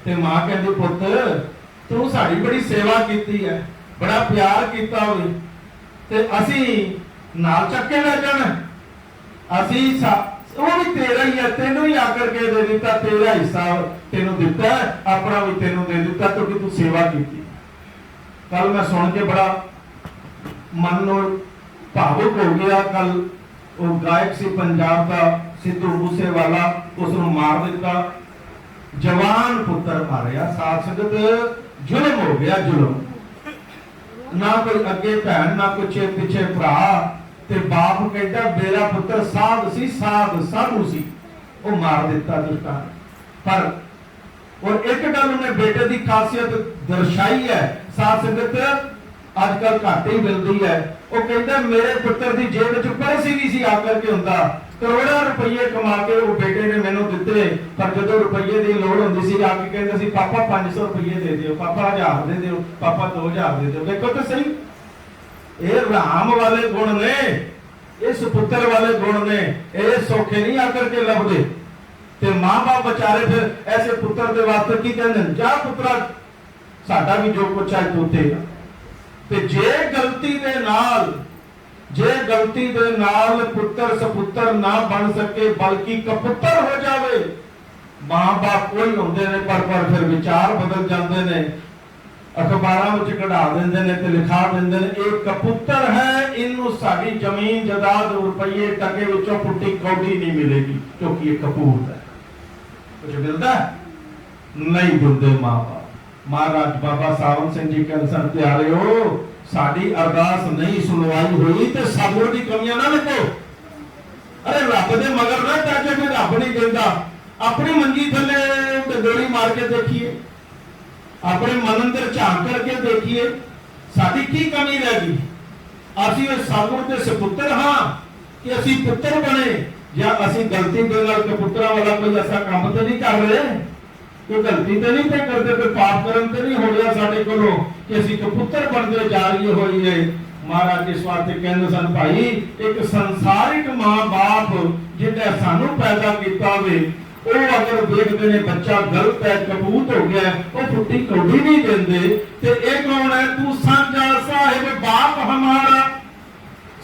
ਤੇ ਮਾਂ ਕਹਿੰਦੀ ਪੁੱਤ ਤੂੰ ਸਾਡੀ ਬੜੀ ਸੇਵਾ ਕੀਤੀ ਹੈ, ਬੜਾ ਪਿਆਰ ਕੀਤਾ ਹੋਵੇ ਤੇ ਅਸੀਂ ਨਾਲ ਚੱਕ ਕੇ ਲੈ ਜਾਣਾ। ਅਸੀਂ ਉਹ ਵੀ ਤੇਰਾ ਹੀ ਹੈ, ਤੈਨੂੰ ਹੀ ਆਕਰ ਕੇ ਦੇ ਦਿੱਤਾ, ਤੇਰਾ ਹਿੱਸਾ ਤੈਨੂੰ ਦਿੱਤਾ, ਆਪਣਾ ਵੀ ਤੈਨੂੰ ਦੇ ਦਿੱਤਾ ਕਿਉਂਕਿ ਤੂੰ ਸੇਵਾ ਕੀਤੀ। ਕੱਲ ਮੈਂ ਸੁਣ ਕੇ ਬੜਾ ਮਨ ਨੂੰ ਭਾਵੁਕ ਹੋ ਗਿਆ। ਕੱਲ ਉਹ ਗਾਇਕ ਸੀ ਪੰਜਾਬ ਦਾ ਸਿੱਧੂ ਮੂਸੇਵਾਲਾ, ਉਸ ਨੂੰ ਮਾਰ ਦਿੱਤਾ, ਜਵਾਨ ਪੁੱਤਰ ਮਾਰਿਆ। ਸਾਥ ਸੰਗਤ ਜ਼ੁਲਮ ਹੋ ਗਿਆ, ਜ਼ੁਲਮ। ਨਾ ਕੋਈ ਅੱਗੇ ਭੈਣ ਨਾ ਕੁਛ ਪਿੱਛੇ ਭਰਾ, ਤੇ ਬਾਪ ਕਹਿੰਦਾ ਮੇਰਾ ਪੁੱਤਰ ਸਾਧ ਸੀ, ਸਾਧੂ ਸੀ, ਉਹ ਮਾਰ ਦਿੱਤਾ ਦੁਸ਼ਟਾਂ। ਪਰ ਔਰ ਇੱਕ ਗੱਲ ਉਹਨੇ ਬੇਟੇ ਦੀ ਖਾਸੀਅਤ ਦਰਸਾਈ ਹੈ, ਸਾਧ ਸੰਗਤ ਅੱਜ ਕੱਲ ਘੱਟ ਹੀ ਮਿਲਦੀ ਹੈ। ਉਹ ਕਹਿੰਦਾ ਮੇਰੇ ਪੁੱਤਰ ਦੀ ਜੇਬ ਵਿੱਚ ਪੈਸੇ ਨਹੀਂ ਸੀ ਆ ਕਰਕੇ ਹੁੰਦਾ, ਕਰੋੜਾਂ ਰੁਪਏ ਕਮਾ ਕੇ ਉਹ ਬੇਟੇ ਨੇ ਮੈਨੂੰ ਦਿੱਤੇ, ਪਰ ਜਦੋਂ ਰੁਪਏ ਦੀ ਲੋੜ ਹੁੰਦੀ ਸੀ ਆ ਕੇ ਕਹਿੰਦਾ ਸੀ ਪਾਪਾ 500 ਰੁਪਏ ਦੇ ਦਿਓ, ਪਾਪਾ 1000 ਦੇ ਦਿਓ, ਪਾਪਾ 2000 ਦੇ ਦਿਓ। ਦੇਖੋ ਤਾਂ ਸਹੀ, ਇਹ ਰਾਮ ਵਾਲੇ ਗੁਣ ਨੇ, ਇਹ ਸੁਪੁੱਤਰ ਵਾਲੇ ਗੁਣ ਨੇ। ਇਹ ਸੌਖੇ ਨਹੀਂ ਆ ਕਰਕੇ ਲੱਭਦੇ। ते मां बाप बेचारे फिर ऐसे पुत्र के वास्ते की कहते हैं, जा पुत्रा साडा भी जो कुछ है तू तेरा। ते जे गलती दे नाल पुत्र सपुत्र ना बन सके बल्कि कपुत्र हो जावे, मां बाप कोई होंदे ने पर फिर विचार बदल जाते ने, अखबारां विच कढ़ा देंदे ने ते लिखा देंदे ने एक कपुत्र है, इनू साडी जमीन जायदाद रुपये टके विचों फुट्टी कौड़ी नहीं मिलेगी क्योंकि ये कपूत है। कुछ मिलता है नहीं दिंदे मां बाप। महाराज बाबा सावन सिंह जी कहते सन, प्यारिओ साडी अरदास नहीं सुनवाई हुई ते सतगुर दी कमियां ना लिखो। अरे रब दे मगर ना ताके भी रब नहीं देंदा। अपनी मंजी थले गोली मार के देखिए, अपने मन अंदर झांक करके देखिए साडी की कमी रह गई। असी सतगुर दे सपुत्र हां कि असी पुत्र बने, या असी गलती दे नाल कपुत्रा वाला कोई ऐसा काम तो नहीं कर रहे, कोई गलती तो नहीं पे करते, कोई पाप करन तो नहीं हो रहा साडे कोलों कि असी कपुत्र बनते जा रही होई है। महाराज इस वास्ते कहंदे सन, भाई एक संसारिक मां बाप जिन्हें सानू पैदा किया वे, वो अगर देखते ने बच्चा गलत है कपूत हो गया वो फुट्टी कौड़ी नहीं देंदे ते ये कौन है? तू सांझा साहिब बाप हमारा,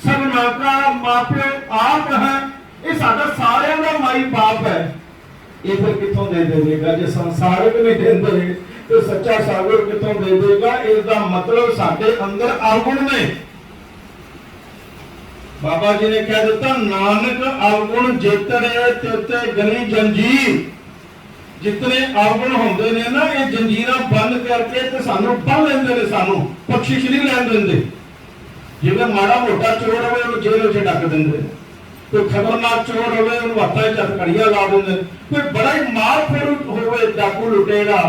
सबना का मापियो आप है, ये साडा सारियां दा माई बाप है। ये फिर कितों दे देगा? जो संसारिक नहीं देंदे तो सच्चा सागर कितों दे देगा? इसका मतलब साडे अंदर अवगुण ने। बाबा जी ने कह दिता, नानक अवगुण जेतरे तेते गली जंजीर। जितने अवगुण होंदे ने ना ये जंजीरां बंद करके ते सानू बन लेंदे ने, सानू बख्शिश नहीं लैन देंदे। जिवें माड़ा मोटा चोर होवे उन्हें जेल विच डक देंदे, कोई खतरनाक चोर होवे उन्हें हत्थां 'च हथकड़ियां ला देंदे, कोई बड़ा ही मारफेरू होवे डाकू लुटेरा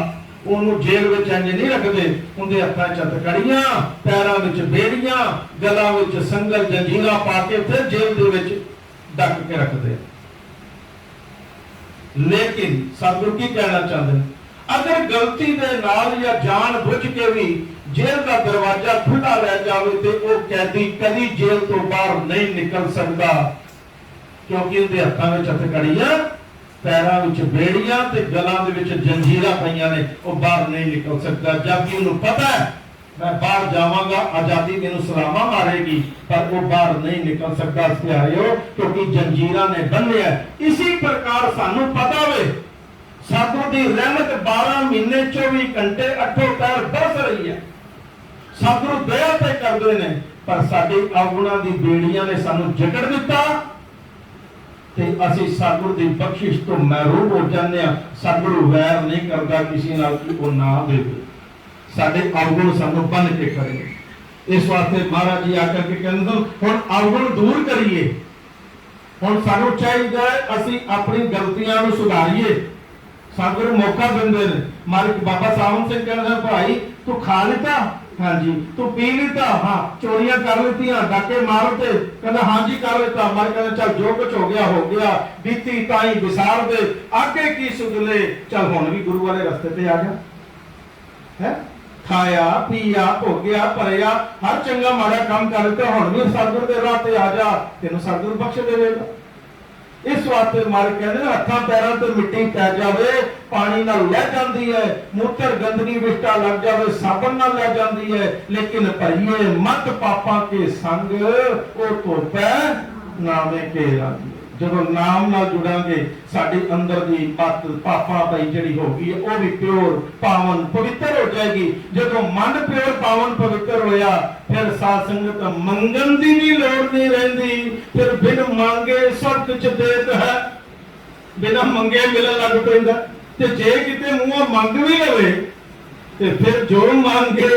ਉਹਨੂੰ जेल ਵਿੱਚ ਇੰਜ नहीं रखते, ਉਹਦੇ ਹੱਥਾਂ 'ਚ ਹਥਕੜੀਆਂ, ਪੈਰਾਂ ਵਿੱਚ ਬੇੜੀਆਂ, ਗਲਾਂ ਵਿੱਚ ਸੰਗਲ ਜੰਜੀਰਾਂ ਪਾ ਕੇ ਫਿਰ जेल ਦੇ ਵਿੱਚ ਡੱਕ ਕੇ ਰੱਖਦੇ। लेकिन सतगुर की कहना चाहते हैं, अगर गलती दे नाल या जान बुझ के भी जेल का दरवाजा खुला रह जावे तो वो कैदी कभी जेल तो बाहर नहीं निकल सकता, क्योंकि उनके हत्थां विच हथकड़ियां, पैरां विच बेड़ियां ते गलां दे विच जंजीरां पईयां ने, वो बाहर नहीं निकल सकता। जबकि उन्हें पता है मैं बाहर जावांगा आजादी मैनूं सलामा मारेगी, पर वो बाहर नहीं निकल सकता प्यारिओ, क्योंकि जंजीरां ने बन्निया। इसी प्रकार सानू पता वे सतगुर दी रहमत 12 महीने 24 घंटे 8 पैर बरस रही है, सतगुर दया ते करदे ने, पर साडी अवगुणां दी बेड़ियां ने सानू जकड़ दिता ते असीं सतगुर दी बख्शिश तो महरूम हो जांदे आ। सतगुर वैर नहीं करदा किसी नाल कि वो ना देवे, साडे अवगुण सानू बन के खड़े। इस वास्ते महाराज जी आकर के कहंदे हुण अवगुण दूर करिए, हुण सानू चाहिए असीं अपनी गलतियां नूं सुधारीए। सतगुर मौका दिंदे ने। मालिक बाबा सावन सिंह कहंदे भाई तू खा लेता, हाँ जी, तू पी लेता, हाँ, चोरियां कर लेतियां, डाके मार दे, कहंदा हाँ जी कर लेता। मालिक कहंदा चल जो कुछ हो गया, बीती ताई विसार दे, आगे की सुगले, चल हुण भी गुरु वाले रस्ते ते आ जा। है खाया पिया भोगिया भरिया हर चंगा माड़ा काम कर लेते, हुण भी सतगुर दे राह ते आ जा, तेनू सतगुर बख्श देवेगा। इस वास्ते मालिक कहंदे ने हत्थां पैरां ते मिट्टी पै जावे पानी नाल लह जांदी है, मूत्र गंदगी विष्टा लग जावे साबन नाल लह जांदी है, लेकिन भईए मत पापां के संग ओ धोपै नावे के रंग। जदों नाम नाल जुड़ांगे साडे अंदर दी पत पापां पई जिहड़ी होगी वो भी प्योर पावन पवित्र हो जाएगी। जदों मन प्योर पावन पवित्र होया फिर साध संगत मंगन दी भी लोड़ नहीं रहिंदी, फिर बिन मांगे सब कुछ देत है, बिना मंगे मिलन लग पैंदा। ते जे किते मूंहों मंग भी लवे ते फिर जो मांगे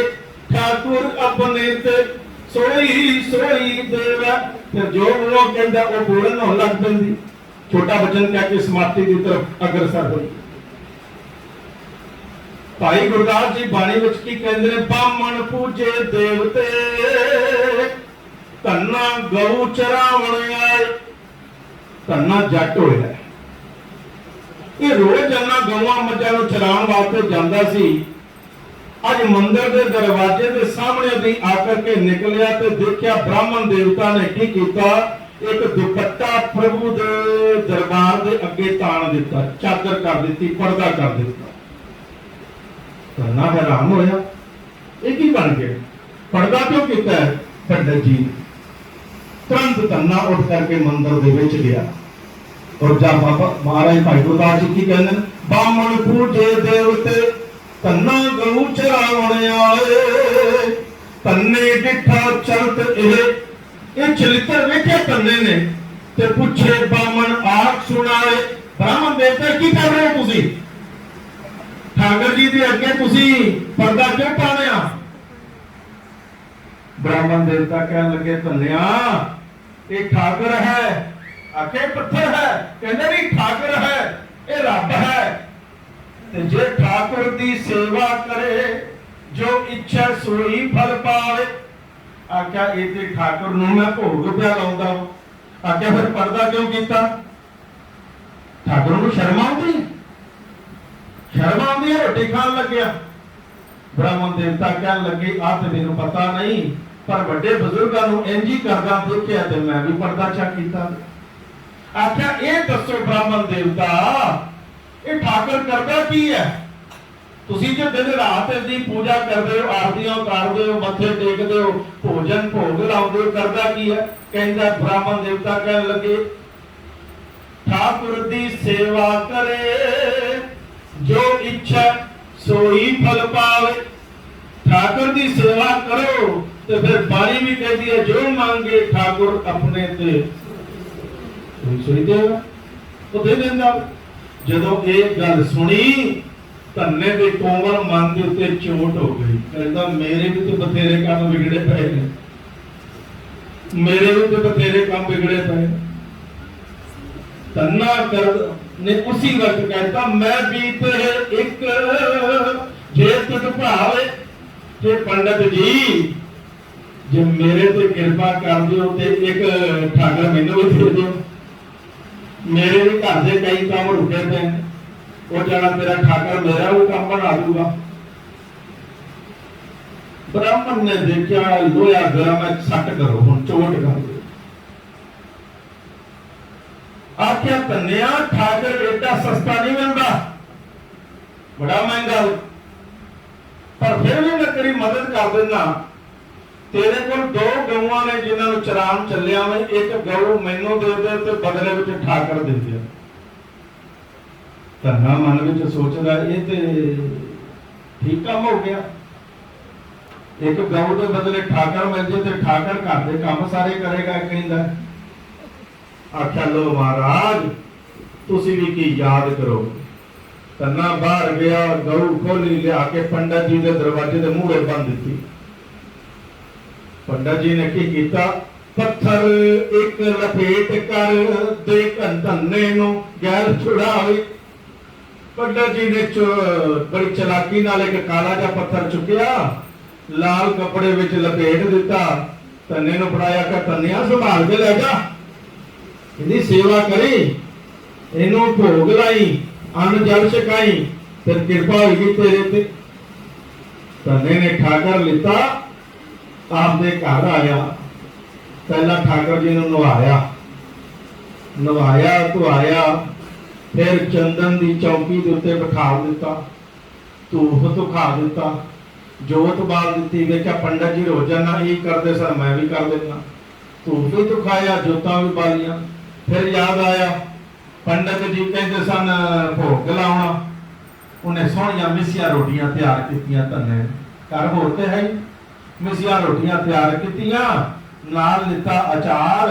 ठाकुर अपने ते सोई सोई देवा, फिर जो वो कहता वो बोलन होने लग पैंदी। छोटा बचन कह के समाप्ति की तरफ अग्रसर हुई। भाई गुरदास जी बाणी विच की कहंदे ने, बामण पूजे देवते धन्ना गऊ चरावण आए। धन्ना जट होया, ये रोज जाना गऊआं मੱਝਾਂ ਨੂੰ चराउण वास्ते जांदा सी। अज मंदिर के दरवाजे के सामने भी आकर के निकलिया तो देखा ब्राह्मण देवता ने की किया, एक दुपट्टा प्रभु दे दरबार दे अगे ताण दिता, चादर कर दी, पर्दा कर दिता। धन्ना हैरान होया, ये की बन गया? पर्दा क्यों किया है? पंडित जी तुरंत धन्ना उठ करके मंदिर दे विच गया और जब बाबा महाराज भाई गुरदास जी की कहते हैं, बामण पूजे देवते धन्ना गऊ चरावण आए, धन्ने डिठा चलत ये चरित्र वेख्या धन्ने ने ते पूछे बामण आख सुनाए। ब्राह्मण देवते की कर रहे हो तुसी? ठाकर जी दे अगे तुसी पर्दा क्यों पाया? ब्राह्मण देवता कहने लगे, धन्या ये ठाकर है, आखे पत्थर है, कहने नहीं ठाकर है, ये रब है। ते जे ठाकुर दी सेवा करे जो इच्छा सोई फल पावे। आख्या ये ठाकुर नूं मैं भोग पिया लाउंदा। आख्या फिर पर्दा क्यों कीता? ठाकुर नूं शर्म आउंदी, शर्म आउंदी है, रोटी खाण लग्या। ब्राह्मण देवता कहन लगे, आ ते मैनूं पता नहीं, पर वड्डे बजुर्गां नूं इंज ही करदा देखिया ते मैं भी पर्दा चा कीता। आख्या ये दसो ब्राह्मण देवता, ये ठाकुर करदा की है? तुसी जो दिन रात इसकी पूजा करते हो, आरतियां उतारते हो, मत्थे टेकते हो, भोजन भोग लाउंदे हो, करदा की है? कहंदा ब्राह्मण देवता कहन लगे, ठाकुर दी सेवा करे जो इच्छा सोई फल पावे। ठाकुर दी सेवा करो तो फिर बाणी भी कहती है, जो मांगे ठाकुर अपने ते सोई देगा, वो दे देंदा। जदों एक गल सुनी, धन्ने के कोमल मन के उत्ते चोट हो गई। कहता मेरे भी तो बथेरे काम बिगड़े पे ने, मेरे भी तो बथेरे काम बिगड़े पे। धन्ना कर ने उसी वक्त कहता, मैं भी ते एक जे तुझ भावे ते पंडित जी जे मेरे ते कृपा कर दियो ते एक ठाकर मैनू भी दे दियो। मेरे भी घर के कई काम रुके पे, वो जाना तेरा ठाकर मेरा वो काम बना दूंगा। ब्राह्मण ने देखा, लोया गरम है, सट करो हुण, चोट कर दो। आख्या धन्या ठाकर एडा सस्ता नहीं मिलता, बड़ा महंगा, पर फिर भी मैं तेरी मदद कर देना। तेरे को दो गऊआं ने जिन्होंने चरान चलिया, मैं एक गऊ मैनू दे दे ते बदले विच ठाकर दे दे। धन्ना मन विच सोचदा, ये ते ठीक काम हो गया, एक गऊ के बदले ठाकर मिल जाए तो ठाकर घर के काम सारे करेगा। कहंदा आख्या लो महाराज तुसी भी की याद करो। धन्ना बाहर गया, गऊ खोली लिया के पंडित जी के दरवाजे के मूहरे बंद दी। पंडित जी ने की कीता, पत्थर एक लपेट कर दे धन्ने नूं गैर छुड़ावे। पंडित जी ने बड़ी चलाकी नाल एक काला जा पत्थर चुकिया, लाल कपड़े विच लपेट दिता, धन्ने नूं फड़ाया कि धन्निया संभाल के ले जा, इहदी सेवा करी, इहनूं भोग लाई, अन्न जल छकाई, फिर कृपा होगी तेरे ते। धन्ने ने ठाकर लिता, आपदे घर आया, पहला ठाकर जी ने नवाया धुआया, फिर चंदन की चौकी के उत्ते बिठा दिता, धूफ धुखा दिता, जोत बाल दी। वेख्या पंडित जी रोजाना यही करते सन, मैं भी कर देना, धूफ भी धुखाया, जोतां भी बालियां। फिर याद आया, पंडित जी कहते सन भोग लाउणा, उन्हें सोहणियां मिसियां रोटियां तैयार कीतियां। धन्ने घर होर ते है ही, मिसियां रोटियां तैयार कीतियां, नाल लिता अचार,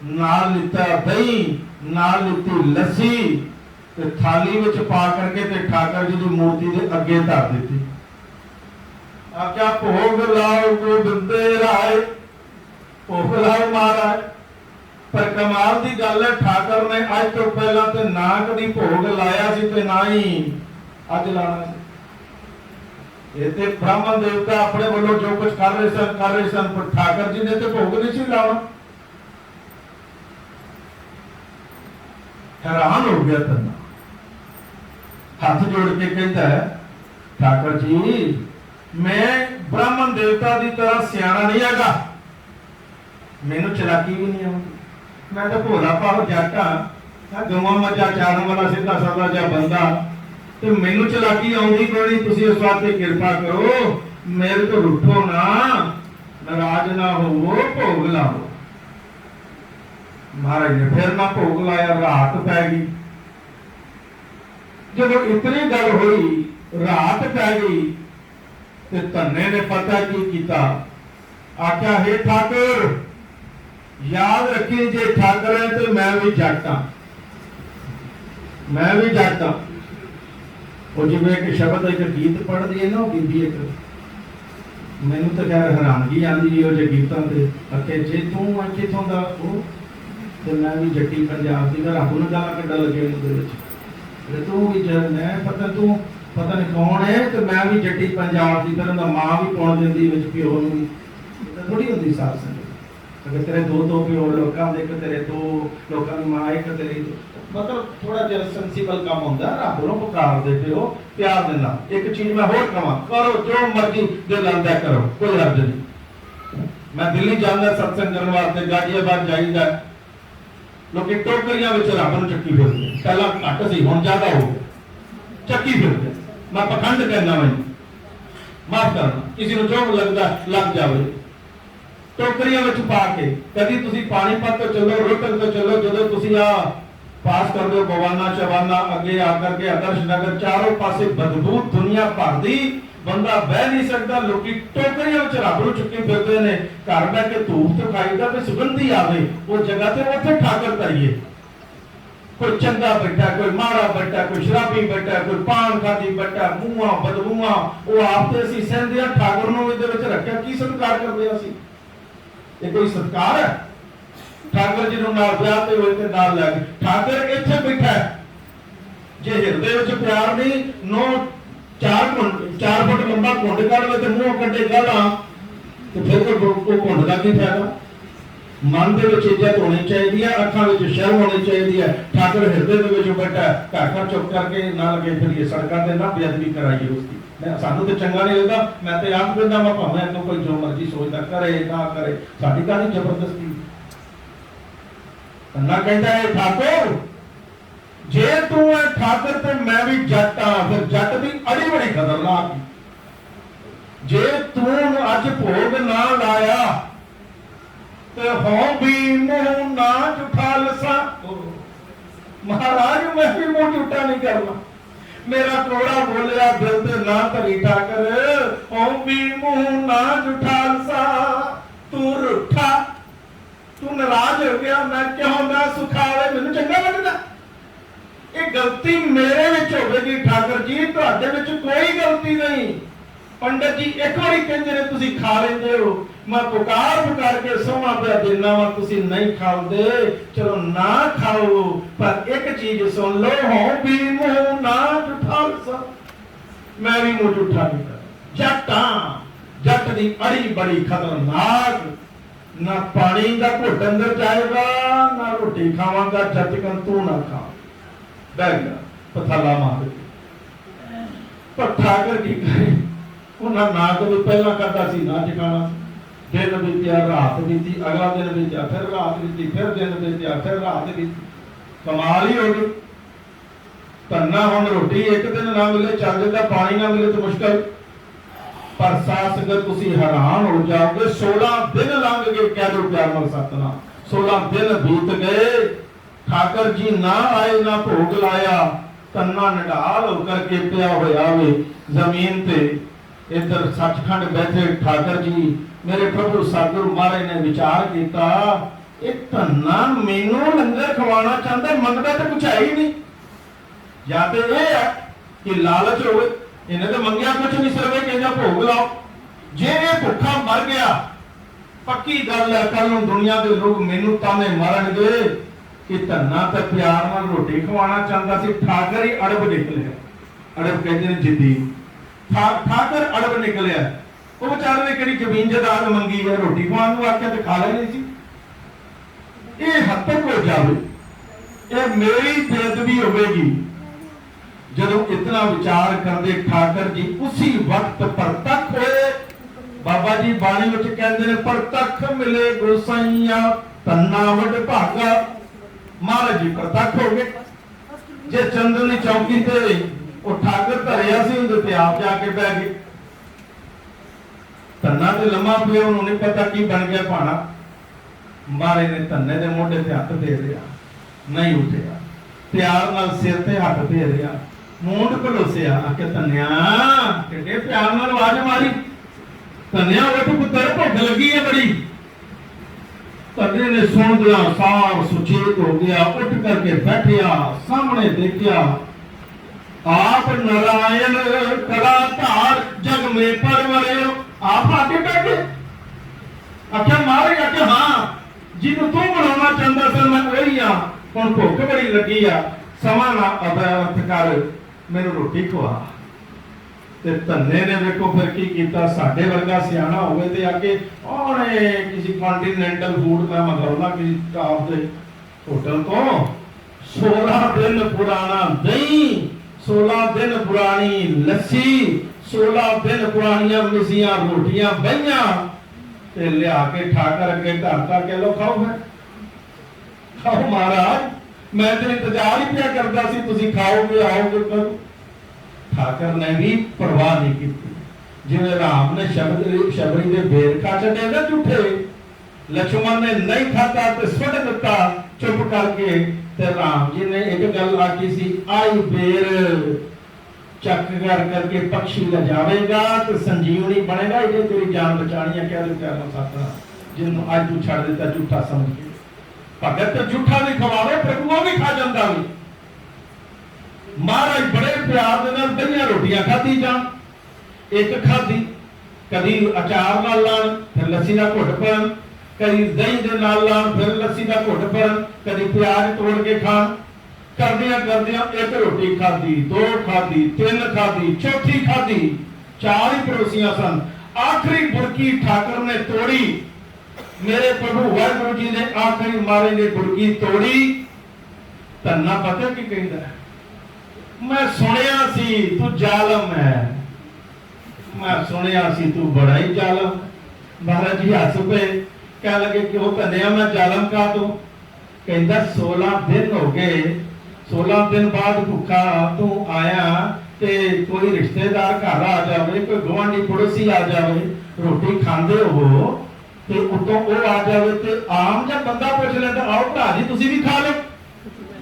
नाल लिता दही, नाल लिती लस्सी, ते थाली विच पा करके ते ठाकर जी की मूर्ति के अगे धर दी। आख्या भोग लाओ गोबिंदे राय, भोग लाओ महाराज। पर कमाल की गल है, ठाकर ने अज तो पहला तो ना कभी भोग लाया सी ते ना ही अज लाना सी। ये ते ब्राह्मण देवता अपने वालों जो कुछ कर रहे सन, पर ठाकर जी ने तो भोग नहीं सी लाना। हैरान हो गया धन्ना, हाथ जोड़ के कहता है, ठाकर जी मैं ब्राह्मण देवता की तरह सियाना नहीं हैगा, मैनू चलाकी भी नहीं आती, मैं तो भोला भाव जट हाँ गवां मझां चारण वाला सीधा सादा जिहा बंदा ते मैनू चलाकी आउंदी कोई नहीं। तुसीं इस वास्ते किरपा करो मेरे तो रुठो ना, नाराज ना होवो, भोग लाओ। महाराज ने फिर ना भोग लाया, रात पै गई। जब इतनी गल हुई रात पै गई ते धन्ने ने पता की कीता, आख्या हे ठाकुर याद रखी जे ठाकुर है तो मैं भी जट हाँ, मैं भी जट हाँ। वो जिवें एक शब्द एक गीत पढ़दी है ना बीबी एक, मैनू तो खैर हैरानगी आती है गीतों से। आखे जे तू कितों का तो मैं भी जट्टी पंजाब की, रब नूं गालां कड्ढण लगे तू भी मैं पता नहीं कौन है तो मैं भी जट्टी पंजाब की तरह मां भी पाउण दिंदी विच प्यो नूं भी थोड़ी होंदी साथ संगत। अगर तेरे दो प्यो लोकां दे, एक तेरे दो लोकां दी मां, एक तेरी मतलब थोड़ा जिहा सेंसिबल काम होंदा। रब नूं पुकार दे पिओ प्यार दे नाल। एक चीज मैं होर कहां, करो जो मर्जी दिल आंदा करो, कोई हर्ज नहीं। मैं दिल्ली जांदा सत्संग करन वास्ते, गाजियाबाद जाईदा, लोग टोकरियां विच रब नूं चक्की फिरदे। पहला घट सी हुण ज्यादा हो गया, चक्की फिरदे। मैं पखंड कहना मैं माफ करना, किसी को जो लगता लग जाए। टोकरियां विच पा के कदी तुसी पानीपत तो चलो, रोहतक तो चलो, जो तुसी आ पास कर दो बवाना चवाना अगे आकर के आदर्श नगर, चारों पासे बदबू दुनिया भर दी, बंदा बह नहीं सकता। लोग टोकरियां विच रब नूं चुक्की फिरदे ने। घर बैठ के धूप तो खाईदा भी सुगंधी आवे, वो जगह ते उत्थे ठाकर करिए। कोई चंगा बैठा, कोई माड़ा बैठा, कोई शराबी बैठा, कोई पान खादी बैठा, मूंहा बदबूआ, वो आप ते असीं सहंदे आ। ठाकुर नूं इहदे विच रखिया की सत्कार करदे असीं? ये कोई सत्कार है? ठाकुर जी नूं नाल ब्याह ते होए ते नाल लै गए। ठाकुर इत्थे बैठा है, जे हिरदे विच प्यार नहीं, नौ 4 फुट लंबा घुंड कढ वे ते मूंहों कड्ढे गालां ते फिर कोई घुंड दा की फायदा? मन दे विच इज्जत होनी चाहिए है, अखां विच शर्म होनी चाहिए है। ठाकुर हिरदे दे विच बैठा है, घर चुप करके ना लगे फिरिए सड़कां ते, ना बेअदबी कराइए उसकी। सानू तो चंगा नहीं लगता। मैं तो आप कहना मैं भावें तो कोई जो मर्जी सोचता करे ना करे, साडी काहदी जबरदस्ती। ना कहता है ठाकुर जे तू है ठाकुर ते मैं भी जट हाँ, फिर जट भी अड़ी बड़ी खतरनाक। जे तू अज भोग ना लाया ते हो भी मुंह ना झूठा लसा। महाराज मैं भी मुंह झूठा नहीं करना, मेरा कोड़ा बोलिया दिल ते ना धरी ठाकर, हो भी मुंह ना झूठा लसा। तू रूठा, तू नाराज हो गया, मैं क्यों ना सुखावे, मैनूं चंगा लगदा। ये गलती मेरे विच होवेगी ठाकर जी, तुहाडे विच कोई गलती नहीं। पंडित जी एक बारी कहंदे ने तुसीं खा लेंदे हो, मैं पुकार के सोमा पे देना वा, तुसीं नहीं खाओगे, चलो ना खाओ, पर एक चीज सुन लो, हो भी मुंह ना झूठा लसा। मैं भी मुंह झूठा नहीं कर। जट हां, जट दी अड़ी बड़ी खतरनाक। ना पानी का घुट अंदर जाएगा, ना रोटी खावांगा जब तक तू ना खा। बह गया पथाला मार के। पर ठाकर की करे, उन्हें ना कभी पहला करता सी ना ठिकाना। दिन बीतिया, रात बीती, अगला दिन बीतिया, फिर रात बीती, फिर दिन बीतिया, फिर रात बीती। कमाल ही हो गई। धन्ना हुण रोटी एक दिन ना मिले चल जाता, पानी ना मिले तो मुश्किल। पर सास अगर तुसी हैरान हो जाओगे, 16 दिन लंघ गए, कह दो प्यार नाल सतनाम। 16 दिन बीत गए, ठाकर जी ना आए, ना भोग लाया। तन्ना निढाल होकर के पिया होया वे जमीन ते। इधर सचखंड बैठे ठाकर जी, मेरे प्रभु सतगुरु महाराज ने विचार किया, एक धन्ना मैनू लंगर खवाना चाहता, मंगता तो कुछ है ही नहीं। या तो यह है कि लालच हो, इन्हें तो मंगया कुछ नहीं, सिर्फ कहना भोग लाओ। जे ये भुखा मर गया, पक्की गल है कल दुनिया के लोग मैनू ताने मारनगे कि धन्ना तो प्यार नाल रोटी खवाना चाहता सी, ठाकर ही अड़ब निकलिया। अड़ब कहते हैं जिद्दी, ठाकर अड़ब निकलिया। वो बेचारे ने कड़ी जमीन जायदाद मंगी है, रोटी खवान को आख्या तो खा लेनी सी। ये हद तक हो जाए, ये मेरी बेअदबी होगी। जदों इतना विचार करते ठाकर जी उसी वक्त परतख होए। बाबा जी बाणी विच कहंदे ने, परतख मिले गोसाइया तन्ना वड भागा महाराज जी प्रतख हो गए। जे चंदन की चौकी ते वो ठाकर धरिया सी उहदे ते आप जाके बह गए। तन्ना ते लम्मा पिया, उन्होंने नहीं पता की बन गया भाना। महाराज ने तन्ने दे मोढे ते हथ दे दिया, नहीं उठिया। प्यार नाल सिर ते हथ दे दिया, मूंड पलोसिया, आके तन्निया किड्डे प्यार नाल आवाज मारी, तन्निया उठ पुत्तर भुख लगी है बड़ी। तन्ने ने सुन दिया, सार सुचेत हो गया, उठ करके बैठिया, सामने देखिया आप नारायण कला धार जग में परवरे। आप आके बैठे, आख्या मारे, आख्या हाँ जिन्हों तू बनाना चाहता सा मैं वही हाँ, हुण भुख बड़ी लगी आ, समा ना अबर्थ कर मैनू रोटी खवा। ते धन्ने ने देखो फिर की कीता, साडे वर्गा सियाना होवे ते आके ओने किसी कॉन्टिनेंटल फूड मैं मंगाउणा किसी टॉप दे होटल तो 16 दिन पुराना दही, 16 दिन पुरानी लस्सी, 16 दिन पुरानियां मिसियां रोटियां बहियां ते लिया के ठाकर अगे धरता के लो खाओ। है खाओ महाराज, मैं तो इंतजार ही क्या करता सी तुसी खाओगे आओगे कब। ठाकर ने भी परवाह नहीं की, जिवें राम ने शबरी दे बेर खा छड़े ना झूठे, लक्ष्मण ने नहीं खाता तो सुट दिता चुप करके। ते राम जी ने एक गल आखी सी, आई बेर चक कर करके पक्षी ले जावेगा तो संजीवनी बनेगा, ये तेरी जान बचानी है। क्या करना सकता जिन्हों आज तू छड़ दिता झूठा समझ के। भगत तो झूठा भी खवावे, प्रभु भी खा जाता भी। महाराज बड़े प्यार दे नाल दहियां रोटियां खाधी जान, एक खाधी कदी अचार नाल लाण, फिर लस्सी दा घुट भरन, कदी दही दे नाल लाण, फिर लस्सी दा घुट भरन, कदी प्याज तोड़ के खाण। करदियां करदियां एक रोटी खाधी, 2 खाधी, 3 खाधी, चौथी खाधी, 4 ही परोसियां सन। आखिरी बुरकी ठाकर ने तोड़ी, मेरे प्रभु वाहिगुरु जी ने आखिरी मारे ने बुरकी तोड़ी। तन्ना पता की कहता है, मैं सुनिया सी तू जालम है, मैं सुनिया सी तू बड़ा ही जालम। महाराज जी हस पे कह लगे कि वो धनिया मैं जालम का तू। कहता 16 दिन हो गए, 16 दिन बाद भूखा तू आया ते कोई रिश्तेदार घर आ जावे, कोई गुआंढी पड़ोसी आ जावे, रोटी खांदे हो ते उतों वो आ जावे ते आम जा बंदा पूछ लेंदा आओ भरा जी तुसी भी खा लो।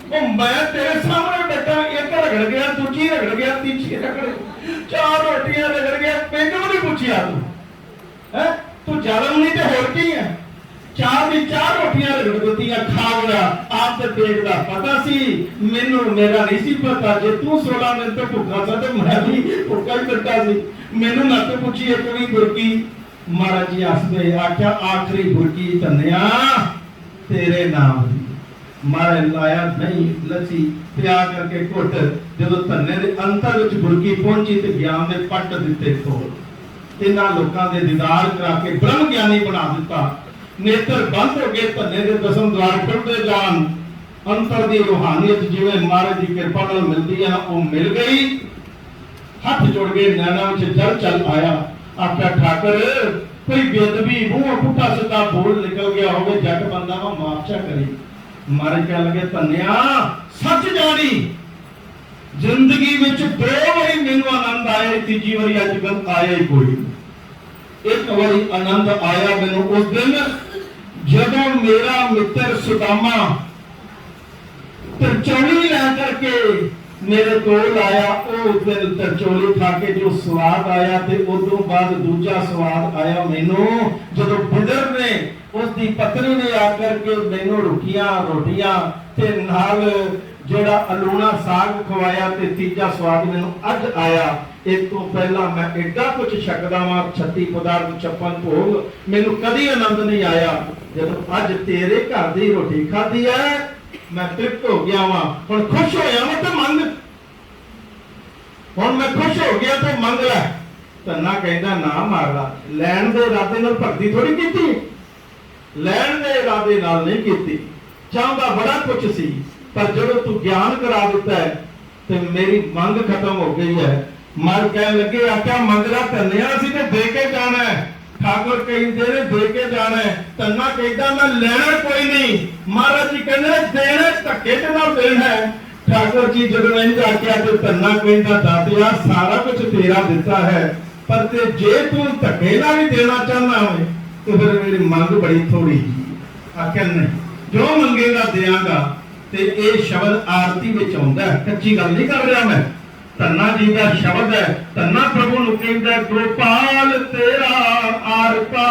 ओ मैं तेरे सामने बैठा, एक रगड़ गया, दूजी रगड़ गया, तीसरी रगड़, 4 रोटियां रगड़ गया, मैनू नहीं पूछिया तू है, तू जालम नहीं ते होर की है। 4 दी 4 रोटियां रगड़ दित्तियां, खा गया। आप ते देखदा पता सी, मैनू मेरा नहीं सी पता, जे तू 16 दिन तो भुखा सा ते मैं भी भुखा ही बैठा सी, मैनू ना ते पूछी एक भी बुरकी। महाराज जी हसदे आख्या आखिरी बुरकी धन्निया तेरे नाम दी। मारे लाया नहीं लस्सी पिया करके घुट, जो धन्ने दे अंतर विच बुरकी पहुंची ते ज्ञान दे पट दिते खोल। इन्हां लोकां दे दीदार करा के ब्रह्म ज्ञानी बना दिता। नेत्र बंद हो गए, धन्ने दे 10 द्वार खुलते जान। अंतर दी रूहानियत जिवें महाराज दी कृपा नाल मिलदी है वो मिल गई। हाथ जोड़ के नैना विच जल चल आया। आख्या ठाकर कोई बेदबी मुंह पुट्ठा सीधा बोल निकल गया होवे, जट बंदा वा माफचा करी। महाराज कह लगे धन्निया सच जानी, जिंदगी विच 2 वारी मैनू आनंद आया, तीजी वारी अजकल आया ही कोई। एक वारी आनंद आया मैनू उस दिन जदों मेरा मित्र सुदामा तरचौली लै करके मेरे कोल आया। उस दिन तरचौली खा के जो स्वाद आया ते उदों बाद दूजा स्वाद आया मैनू जदों बिदर ने उसकी पत्नी ने आकर के मैनू रुखियां रोटियां ते नाल जेड़ा अलूना साग खवाया ते तीजा स्वाद मैनू अज आया। एक तो पहला मैं एडा कुछ छकदा वां 36 पदार्थ 56 भोग मैनू कदी आनंद नहीं आया। जब अज तेरे घर दी रोटी खाधी है मैं तृप्त हो गया वां। हुण खुश होया वां ते मंग, हुण मैं खुश हो गया तो मंग लै। धन्ना कहंदा ना मारदा, लैण दे इरादे नाल भगती थोड़ी कीती, लैण दे इरादे नाल नहीं कीती। चाहता बड़ा कुछ सी पर जब तू ज्ञान करा दिता है तो मेरी मंग खत्म हो गई है। मर कह लगे आख्या मंगला धन्निया सी ते दे के जाना है। ठाकुर कहते ने दे के जाना है, धन्ना कहता मैं लेना कोई नहीं। महाराज जी कहते देना धक्के च ना देना है। ठाकुर जी जब इंज आख्या तो धन्ना कहता दातिया सारा कुछ तेरा दिता है, पर ते जे तू धक्के ना भी देना चाहना हो तो फिर मेरी मंग बड़ी थोड़ी जी। आख्या नहीं जो मंगेगा देंगा। ते ये शब्द आरती में आउंदा है, कच्ची गल नहीं कर रहा मैं। धन्ना जी का शब्द है। धन्ना प्रभु नु कहंदा गोपाल तेरा आर पा।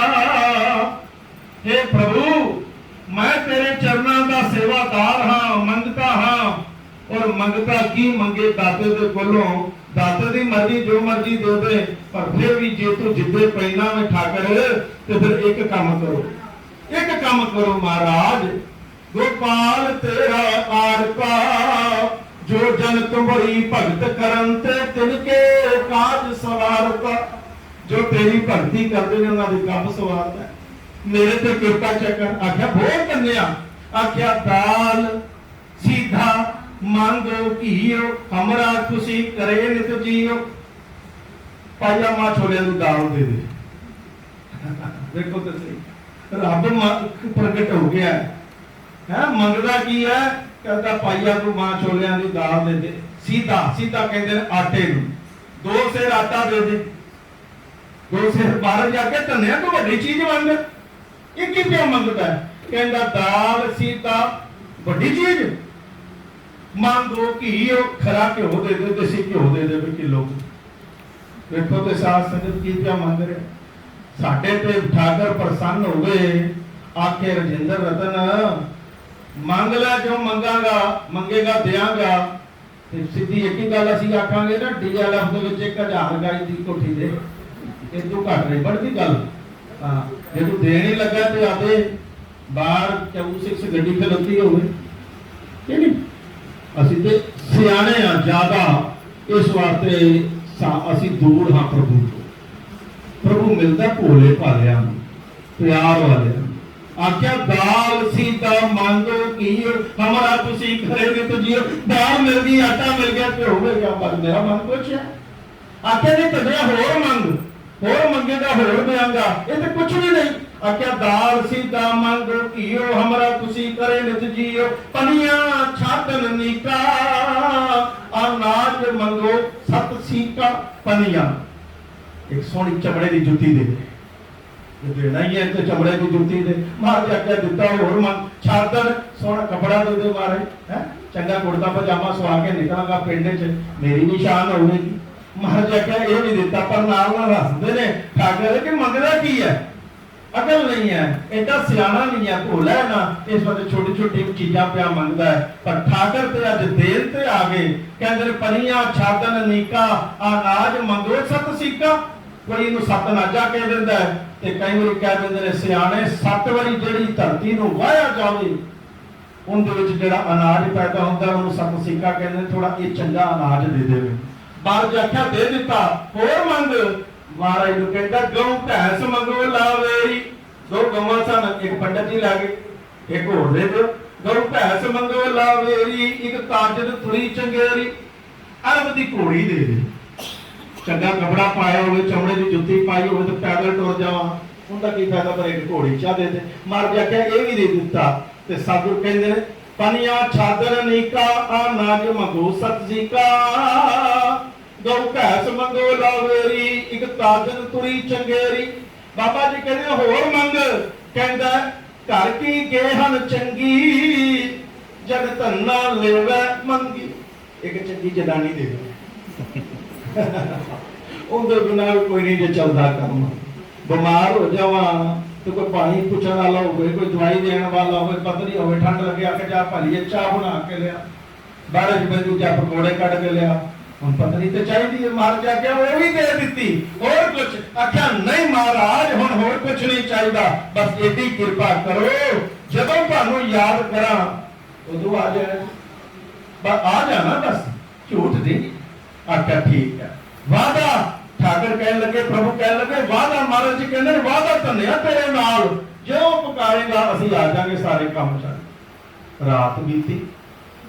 हे प्रभु मैं तेरे चरणों का सेवादार हाँ, मंगता हाँ। और मंगता की मंगे दाते दे कोलों, दाते दी मर्जी जो मर्जी दे दे, पर फिर भी जे तू जिद्दे पैना में ठाकर तो फिर एक काम करो, एक काम करो महाराज। गोपाल तेरा आर पा, जो जन तुम्हारी भगत करन ते तिनके काज सवारता। जो तेरी भक्ति करते ने उन्हां दे काम सवारता है। मेरे ते कृपा चकर। आख्या बहुत कन्या। आख्या दाल सीधा मांगो घीओ, हमरा खुशी करे नित जियो। पाया मां छोले दी दाल दे दे। देखो तो सही रब प्रगट हो गया है। मंगदा की है, कहता पाइया को मां छोलियां दी दाल दे दे। सीधा सीधा कहते आटे नूं 2 सेर आटा दे दे, 2 सेर बाहर जाके धनिया तो बड़ी चीज मंग। ये की क्यों मंगता है? कहता दाल सीधा बड़ी चीज मांगो घीओ, खरा घ्यो दे दे, देसी घ्यो दे दे किलो। देखो तो साथ संगत की क्या मंग रहे। साडे ते ठाकर प्रसन्न हो गए। आखे रजिंदर रतन मंग ला जो मंगागा, मंगेगा देंगा। सीधी एक ही गल असीं आखांगे ना DLF दे विच 1000 गज दी कोठी दे, इदों घट नहीं बढ़दी गल। हां जे तू देण ही लगा ते आदे बाहर 26 गड्डी खलोती होवे कि नहीं। असीं ते सियाणे आ ज्यादा, इस वास्ते असीं दूर हां प्रभु तो। प्रभु मिलता भोले भालियां प्यार वाले। आख्या दाल सीधा मांगो घीओ, हमारा तुसी करेंगे तो जियो। दाल मिल गई, आटा मिल गया, घ्यो मिल गया, बस मेरा मन कुछ है। आख्या नहीं तनिया होर मंग, होर मंगेगा होर देंगा, ये तो कुछ भी नहीं। आख्या दाल सीधा मांगो घीओ, हमारा तुसी करे नित जियो। पनिया छातन नीका, अनाज मंगो 7 सीका। पनिया एक सोहनी चमड़े की जुत्ती दे देना ही है, तो चमड़े की जुत्ती दे। मार आख्या दिता होर मंग। छातन सोहना कपड़ा दे दे मारे है, चंगा कुर्ता पजामा सवा के निकलांगा पिंड च, मेरी भी शान होगी। महाराज आख्या ये भी दिता, पर नाल नाल हसदे ने ठाकर कि मंगदा की है, अकल नहीं है, एडा सियाना नहीं है, भोला है ना। इस वक्त छोटी छोटी चीजा पिया मंगदा है। पर ठाकर ते अज देर ते आ गए। कहंदे पनिया छातन नीका, अनाज मंगो 7 सीका। कोई इनू 7 नाजा कह दिंदा है, ते कई बार कह दिंदे ने सियाणे 7 वारी जिहड़ी धरती नूं वाया जावे उन दे विच जिहड़ा अनाज पैदा हुंदा उहनूं 7 सीका कहंदे ने। थोड़ा ये चंगा अनाज दे देवे। बाहर आख्या दे दिता, होर मंग। महाराज नूं कहंदा गऊ भैंस मंगो लावेरी। 2 गवां सन, एक पंडित जी ला गए, एक होर दे दो। गऊ भैंस मंगो लावेरी, एक ताजद तुरी चंगेरी। अरब दी घोड़ी दे दे, चंगा कपड़ा पाया हो, चमड़े की जुत्ती पाई हो, तो पैदल टुर जावा, उनका की फायदा। पर एक घोड़ी चाह दे दे। महाराज आख्या ये भी दे दिता। ते साधु कहंदे ने पनिया छादर नीका, अनाज मंगो 7 सीका। गौ भैंस मंगो लावेरी, एक ताजन तुरी चंगेरी। बाबा जी कहते होर मंग। कहंदा घर की गेहन चंगी, जग धन्ना लेवे मंगी। एक चंगी जनानी दे दो, उनके बिना कोई नहीं जो चलता काम। बीमार हो जावा तो कोई पानी पूछने वाला हो, कोई दवाई देने वाला हो, पतली हो, ठंड लगे आके जा भालिए चाह बना के लिया, 12 रुपए की जा पकौड़े कट के लिया। हम पत्नी तो चाहिए, मार जाके वो भी दे दी। और कुछ आख्या नहीं महाराज हुण होर कुछ नहीं चाहिए, बस एडी कृपा करो जदों तुहानू याद करा उदों आ जाए, आ जाना बस, झूठ नहीं। आख्या ठीक है। वादा ठाकर कह लगे, प्रभु कह लगे वादा। महाराज जी कहते वादा धन्या तेरे नाल, जो पुकारेगा असीं आ जाएंगे सारे काम चल। रात बीती,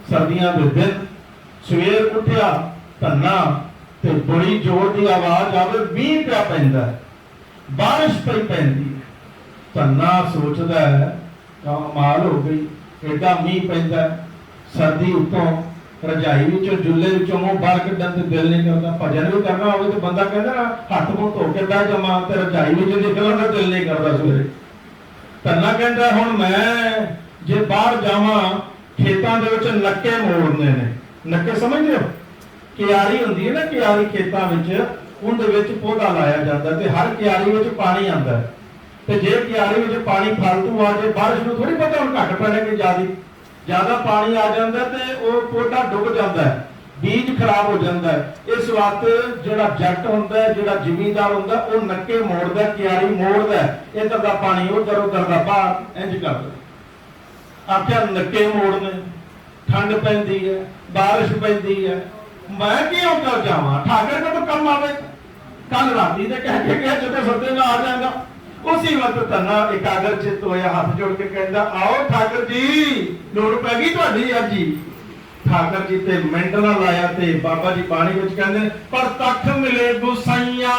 सर्दियां दे दिन, सवेर उठिया धन्ना ते बड़ी जोर की आवाज आवे, 20 पिया पैंदा। बारिश पई पैंदी है। धन्ना सोचदा है कमाल हो गई, एडा मीह पैंदा, सर्दी उत्तों रजाई विचों जुल्ले विचों मूंह बाहर कड्ढण ते दिल नहीं करता। भजन भी करना होवे तो बंदा कहंदा ना हत्थ मूंह धो के बह जावां ते रजाई विचों निकलण दा दिल नहीं करदा सवेरे। धन्ना कहंदा हुण मैं जे बाहर जावां खेतां दे विच नक्के मोड़ने ने। नक्के समझदे हो? क्यारी हुंदी है ना, क्यारी खेतां विच, उहदे विच पौधा लाया जांदा ते हर क्यारी विच पानी आंदा है ते जे क्यारी विच पानी फालतू आ जाए, बारिश नूं थोड़ी पता हुण घट पैणे कि ज्यादा पानी आ जाता है तो वह पौधा डुब जाता है, बीज खराब हो जाता है। इस वास्ते जिहड़ा जट होंदा है, जिहड़ा जिमींदार होंदा है, वह नक्के मोड़दा, क्यारी मोड़दा, इधर दा पानी उधर, उधर दा बाहर, इंज करदा। आख्या नक्के मोड़ने, ठंड पैंदी है, बारिश पैंदी है, मैं क्यों कर जावां, ठाकर का तो कम आवे। कल राती ने कह के गया जो सद्दे आ जाएगा। उसी वक्त धन्ना एकाग्र चित होया, हाथ जोड़ के कहता आओ ठाकर जी लोड़ पै गई तुहाडी अज ही। ठाकर जी ते मिंट ना लाया ते बाबा जी बाणी विच कहंदे पर तख मिले गुसाइया।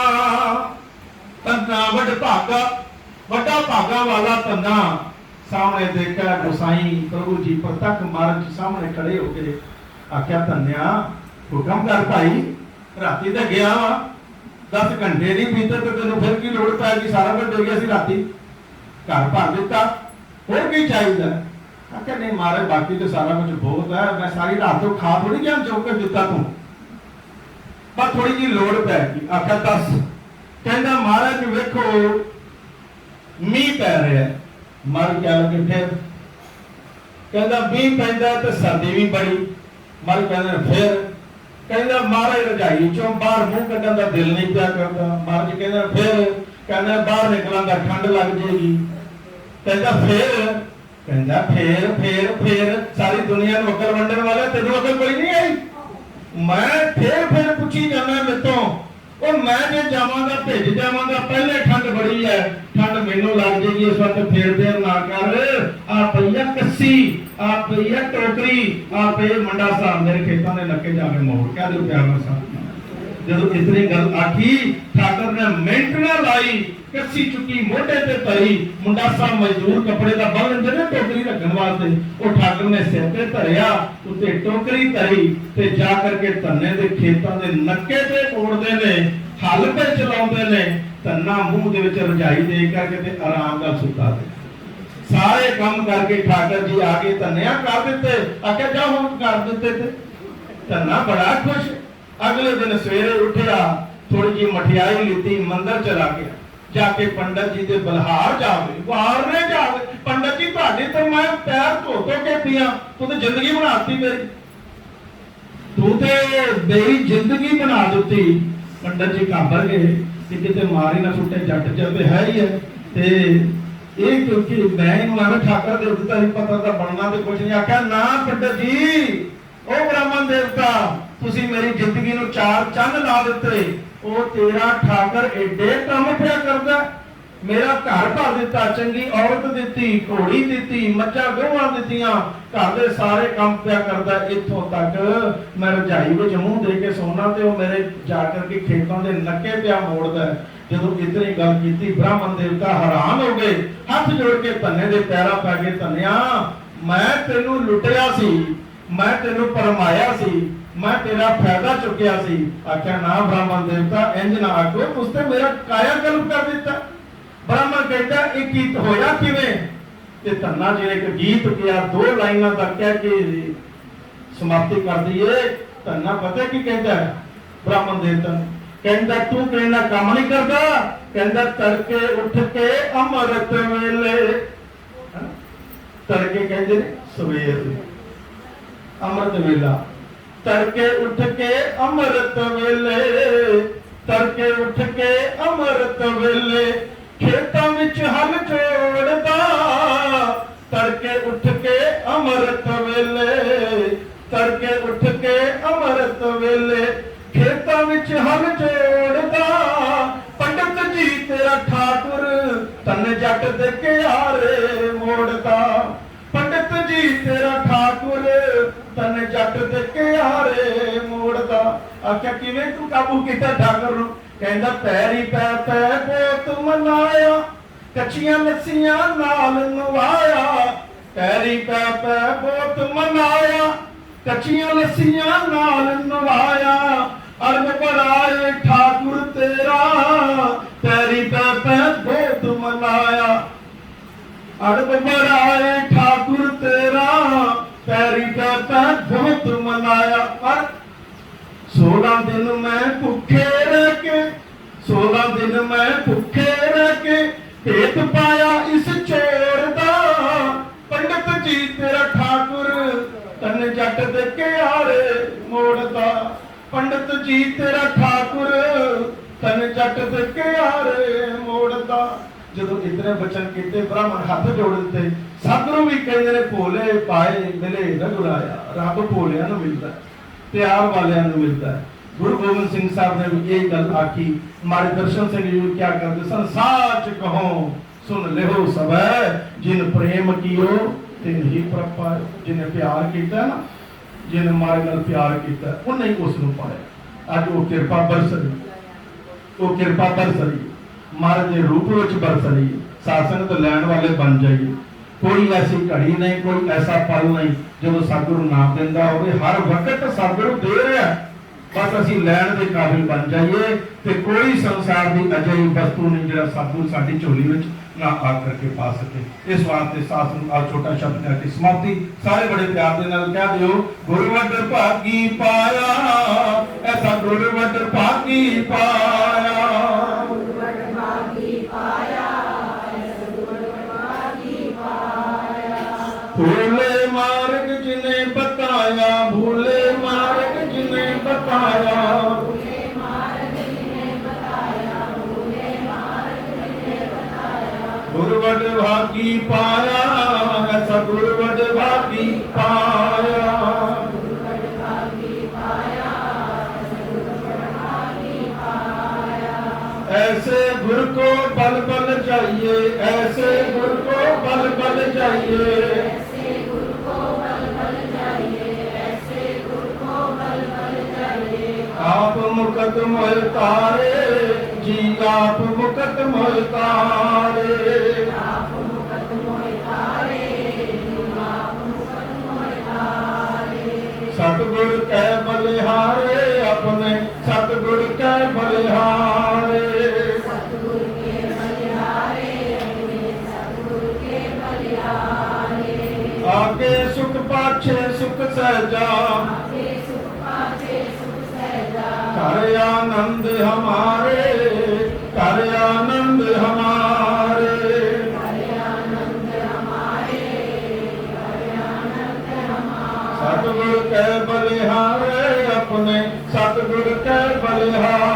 धन्ना वड्डा भागा वाला धन्ना सामने देखा गुसाई प्रभु जी प्रतख मार्ग सामने खड़े हो गए। आख्या धन्या हुक्म कर भाई, राती ते गया वा 10 घंटे नहीं बीते तो तेन फिर की लोड़ पै गई, सारा कुछ दे गया सी राती, घर भर दिता, होर की चाहिए? आख्या नहीं महाराज बाकी तो सारा कुछ बहुत है, मैं सारी रात तो खा थोड़ी गया चौक दिता तू, पर थोड़ी जी लोड़ पै गई। आख्या दस? कहना महाराज वेखो मीह पै रहा है। मर क्या लगे फिर? कहना मीह पैंदा तो सर्दी भी बड़ी। मर कहना फिर? कहना महाराज रजाई चों बाहर मुंह कड्ढण दा दिल नहीं पिया करदा। महाराज कहना फिर? कहना बाहर निकलण दा ठंड लग जाएगी। कहना फिर? कहना फिर फिर फिर सारी दुनिया नूं अकल वंडण वाला तेनों अकल कोई नहीं आई? मैं फिर पूछी जाना मेतों, और मैं जे जावांगा भिज जावांगा, पहले ठंड बड़ी है, ठंड मैनू लग जाएगी, इस वक्त फिर देर ना कर। आ पईया कस्सी, आ पईया टोकरी, आ पे मंडा साहब मेरे खेतों ने नक्के जाके मोड़ क्या दो प्यार साहब। जदों इतनी गल आखी ठाकर ने मिंट ना लाई, कस्सी चुकी मोढे ते धरी। मुंडा साहब मजदूर कपड़े का बल लेंदे ने टोकरी रखण वास्ते, वो ठाकर ने सिर ते धरिया, उत्ते टोकरी धरी ते जा करके धन्ने दे खेतां दे नक्के ते मोड़दे ने, हल पे चलाउंदे ने। धन्ना मूंह दे विच रजाई दे करके ते आराम नाल सुता दे। सारे काम करके ठाकर जी आके धन्निया कर दिते। आके जा हुण कर दिते ते धन्ना बड़ा खुश। अगले दिन सवेरे उठिया, थोड़ी जी मठियाई लीती, मंदिर चला गया, जाके पंडित जी दे बलहार जावे, वारने जावे। पंडित जी तुहाडे तो मैं पैर धो के पिया, तू तो जिंदगी बनाती मेरी, तू ते मेरी जिंदगी बना दी। पंडित जी घाबर गए कि किते मारी ना सुटे, जट जब है ही है ते ਇਹ ਕਿਉਂਕਿ ਮੈਂ ਇਹਨੂੰ ਐਵੇਂ ਠਾਕਰ ਦੇ ਦਿੱਤਾ ਸੀ, ਪਤਾ ਤਾਂ ਬਣਨਾ ਤੇ ਕੁਝ ਨਹੀਂ। ਆਖਿਆ ਨਾ ਪੰਡਤ ਜੀ, ਉਹ ਬ੍ਰਾਹਮਣ ਦੇਵਤਾ ਤੁਸੀਂ ਮੇਰੀ ਜ਼ਿੰਦਗੀ ਨੂੰ 4 ਚੰਨ ਲਾ ਦਿੱਤੇ। ਉਹ ਤੇਰਾ ਠਾਕਰ ਏਡੇ ਕੰਮ ਪਿਆ ਕਰਦਾ, ਮੇਰਾ ਘਰ ਭਰ ਦਿੱਤਾ, ਚੰਗੀ ਔਰਤ ਦਿੱਤੀ, ਘੋੜੀ ਦਿੱਤੀ, ਮੱਝਾਂ ਗਊਆਂ ਦਿੱਤੀਆਂ, ਘਰ ਦੇ ਸਾਰੇ ਕੰਮ ਪਿਆ ਕਰਦਾ। ਇੱਥੋਂ ਤੱਕ ਮੈਂ ਰਜਾਈ ਵਿੱਚ ਮੂੰਹ ਦੇ ਕੇ ਸੌਣਾ ਤੇ ਉਹ ਮੇਰੇ ਜਾ ਕਰਕੇ ਖੇਤਾਂ ਦੇ ਨੱਕੇ ਪਿਆ ਮੋੜਦਾ। ਜਦੋਂ ਇਤਨੀ ਗੱਲ ਕੀਤੀ ਬ੍ਰਾਹਮਣ ਦੇਵਤਾ ਹੈਰਾਨ ਹੋ ਗਏ, ਹੱਥ ਜੋੜ ਕੇ ਧੰਨੇ ਦੇ ਪੈਰਾਂ ਪੈ ਗਏ। ਧੰਨਿਆ ਮੈਂ ਤੈਨੂੰ ਲੁੱਟਿਆ ਸੀ, ਮੈਂ ਤੈਨੂੰ ਪਰਮਾਇਆ ਸੀ, मैं तेरा फायदा चुकिया सी। आख्या ना ब्राह्मण देवता इंज ना आखो, उसने मेरा काया कल्प कर दिता। ब्राह्मण कहता एक गीत होया किवें? ते धन्ना जी ने एक गीत किया, 2 लाइनां तक कह के समाप्ति कर दी है। धन्ना पता की कहता है ब्राह्मण देवता? कहता तू कहना काम नहीं करता, कहता तड़के उठ के अमृत वेले, तड़के कहते सवेर अमृत वेला, तड़के उठ के अमृत वेले, तड़के उठ के अमृत वेले, खेतां विच हल जोड़दा। तड़के उठ के अमृत वेले, तड़के उठ के अमृत वेले, खेतां विच हल जोड़दा। पंडित जी तेरा ठाकुर तन जट दे के आरे मोड़दा। पंडित जी तेरा ठाकुर तन जट दे के आरे मोड़दा। आख्या किवें तू काबू कीता ठाकुर नूं? कहंदा पैरी पै पै पोत मनाया, कच्चियां लस्सियां नाल नवाया। पैरी पै पै पोत मनाया, कच्चियां लस्सियां नाल नवाया। अर्ग भराए ठाकुर तेरा, पैरी पै पै पोत मनाया। अर्ग भराए ठाकुर तेरा, पैरी पै पै पोत मनाया। पर 16 दिन मैं भुखे रह के, 16 दिन मैं भुखे रह के भेत पाया इस चोर दा। पंडित जी तेरा ठाकुर तन जट दे के आरे मोड़दा। पंडित जी तेरा ठाकुर तन जट दे के आरे मोड़दा। ਜਦੋਂ ਇਤਨੇ ਬਚਨ ਕੀਤੇ ਬ੍ਰਾਹਮਣ ਹੱਥ ਜੋੜ ਦਿੱਤੇ। ਸਤਿਗੁਰੂ ਵੀ ਕਹਿੰਦੇ ਨੇ ਭੋਲੇ ਪਾਏ ਮਿਲੇ ਰਘੁਰਾਇਆ। ਰੱਬ ਭੋਲਿਆਂ ਨੂੰ ਮਿਲਦਾ, ਪਿਆਰ ਵਾਲਿਆਂ ਨੂੰ ਮਿਲਦਾ। ਗੁਰੂ ਗੋਬਿੰਦ ਸਿੰਘ ਸਾਹਿਬ ਨੇ ਵੀ ਇਹ ਗੱਲ ਆਖੀ। ਮਾਰੇ ਦਰਸ਼ਨ ਸਿੰਘ ਜੀ ਕੀ ਕਰਦੇ ਸਨ, ਸਾਚ ਕਹੋ ਸੁਣ ਲਿਓ ਸਭੈ, ਜਿਨ ਪ੍ਰੇਮ ਕੀਓ ਤਿਨ ਹੀ ਪ੍ਰਭ ਪਾਏ। ਜਿਹਨੇ ਪਿਆਰ ਕੀਤਾ ਨਾ, ਜਿਹਨੇ ਮਾਰੇ ਨਾਲ ਪਿਆਰ ਕੀਤਾ, ਉਹਨੇ ਹੀ ਉਸ ਨੂੰ ਪਾਇਆ। ਅੱਜ ਉਹ ਕਿਰਪਾ ਬਰਸ ਰਹੀ, ਉਹ ਕਿਰਪਾ ਬਰਸ ਰਹੀ महाराज के रूप में बरस रही है। शासन तो लैन वाले बन जाइए। कोई ऐसी घड़ी नहीं, कोई ऐसा पल नहीं जो सतगुरु नाम देंदा होवे। हर वक्त सतगुरु दे रहा, बस असी लैन के काबिल बन जाइए। तो कोई संसार की अजयी वस्तु नहीं जो सतगुरु साडी झोली में ना आ करके पा सके। इस वास्ते शासन आ छोटा शब्द करके समाप्ति। सारे बड़े प्यार के नाल कह दियो, गुरुवड भागी पाया, ऐसा गुरुवड भागी पाया। भूले मार्ग जिने बताया, भूले मार्ग जिने बताया, गुरुवड भागी पाया, ऐसा गुरुवड भागी पाया। ऐसे गुरु को बल बल चाहिए, ऐसे गुरु को बल बल चाहिए। आप मुकत मोह तारे जी, आप मुकत मोह तारे। सतगुर कै बलिहारे अपने, सतगुर कै बलिहारे। आगे सुख पाछे सुख सहजा, कर आनंद हमारे, कर आनंद हमारे। सतगुर कै बलिहारे अपने, सतगुर कै बलिहारे।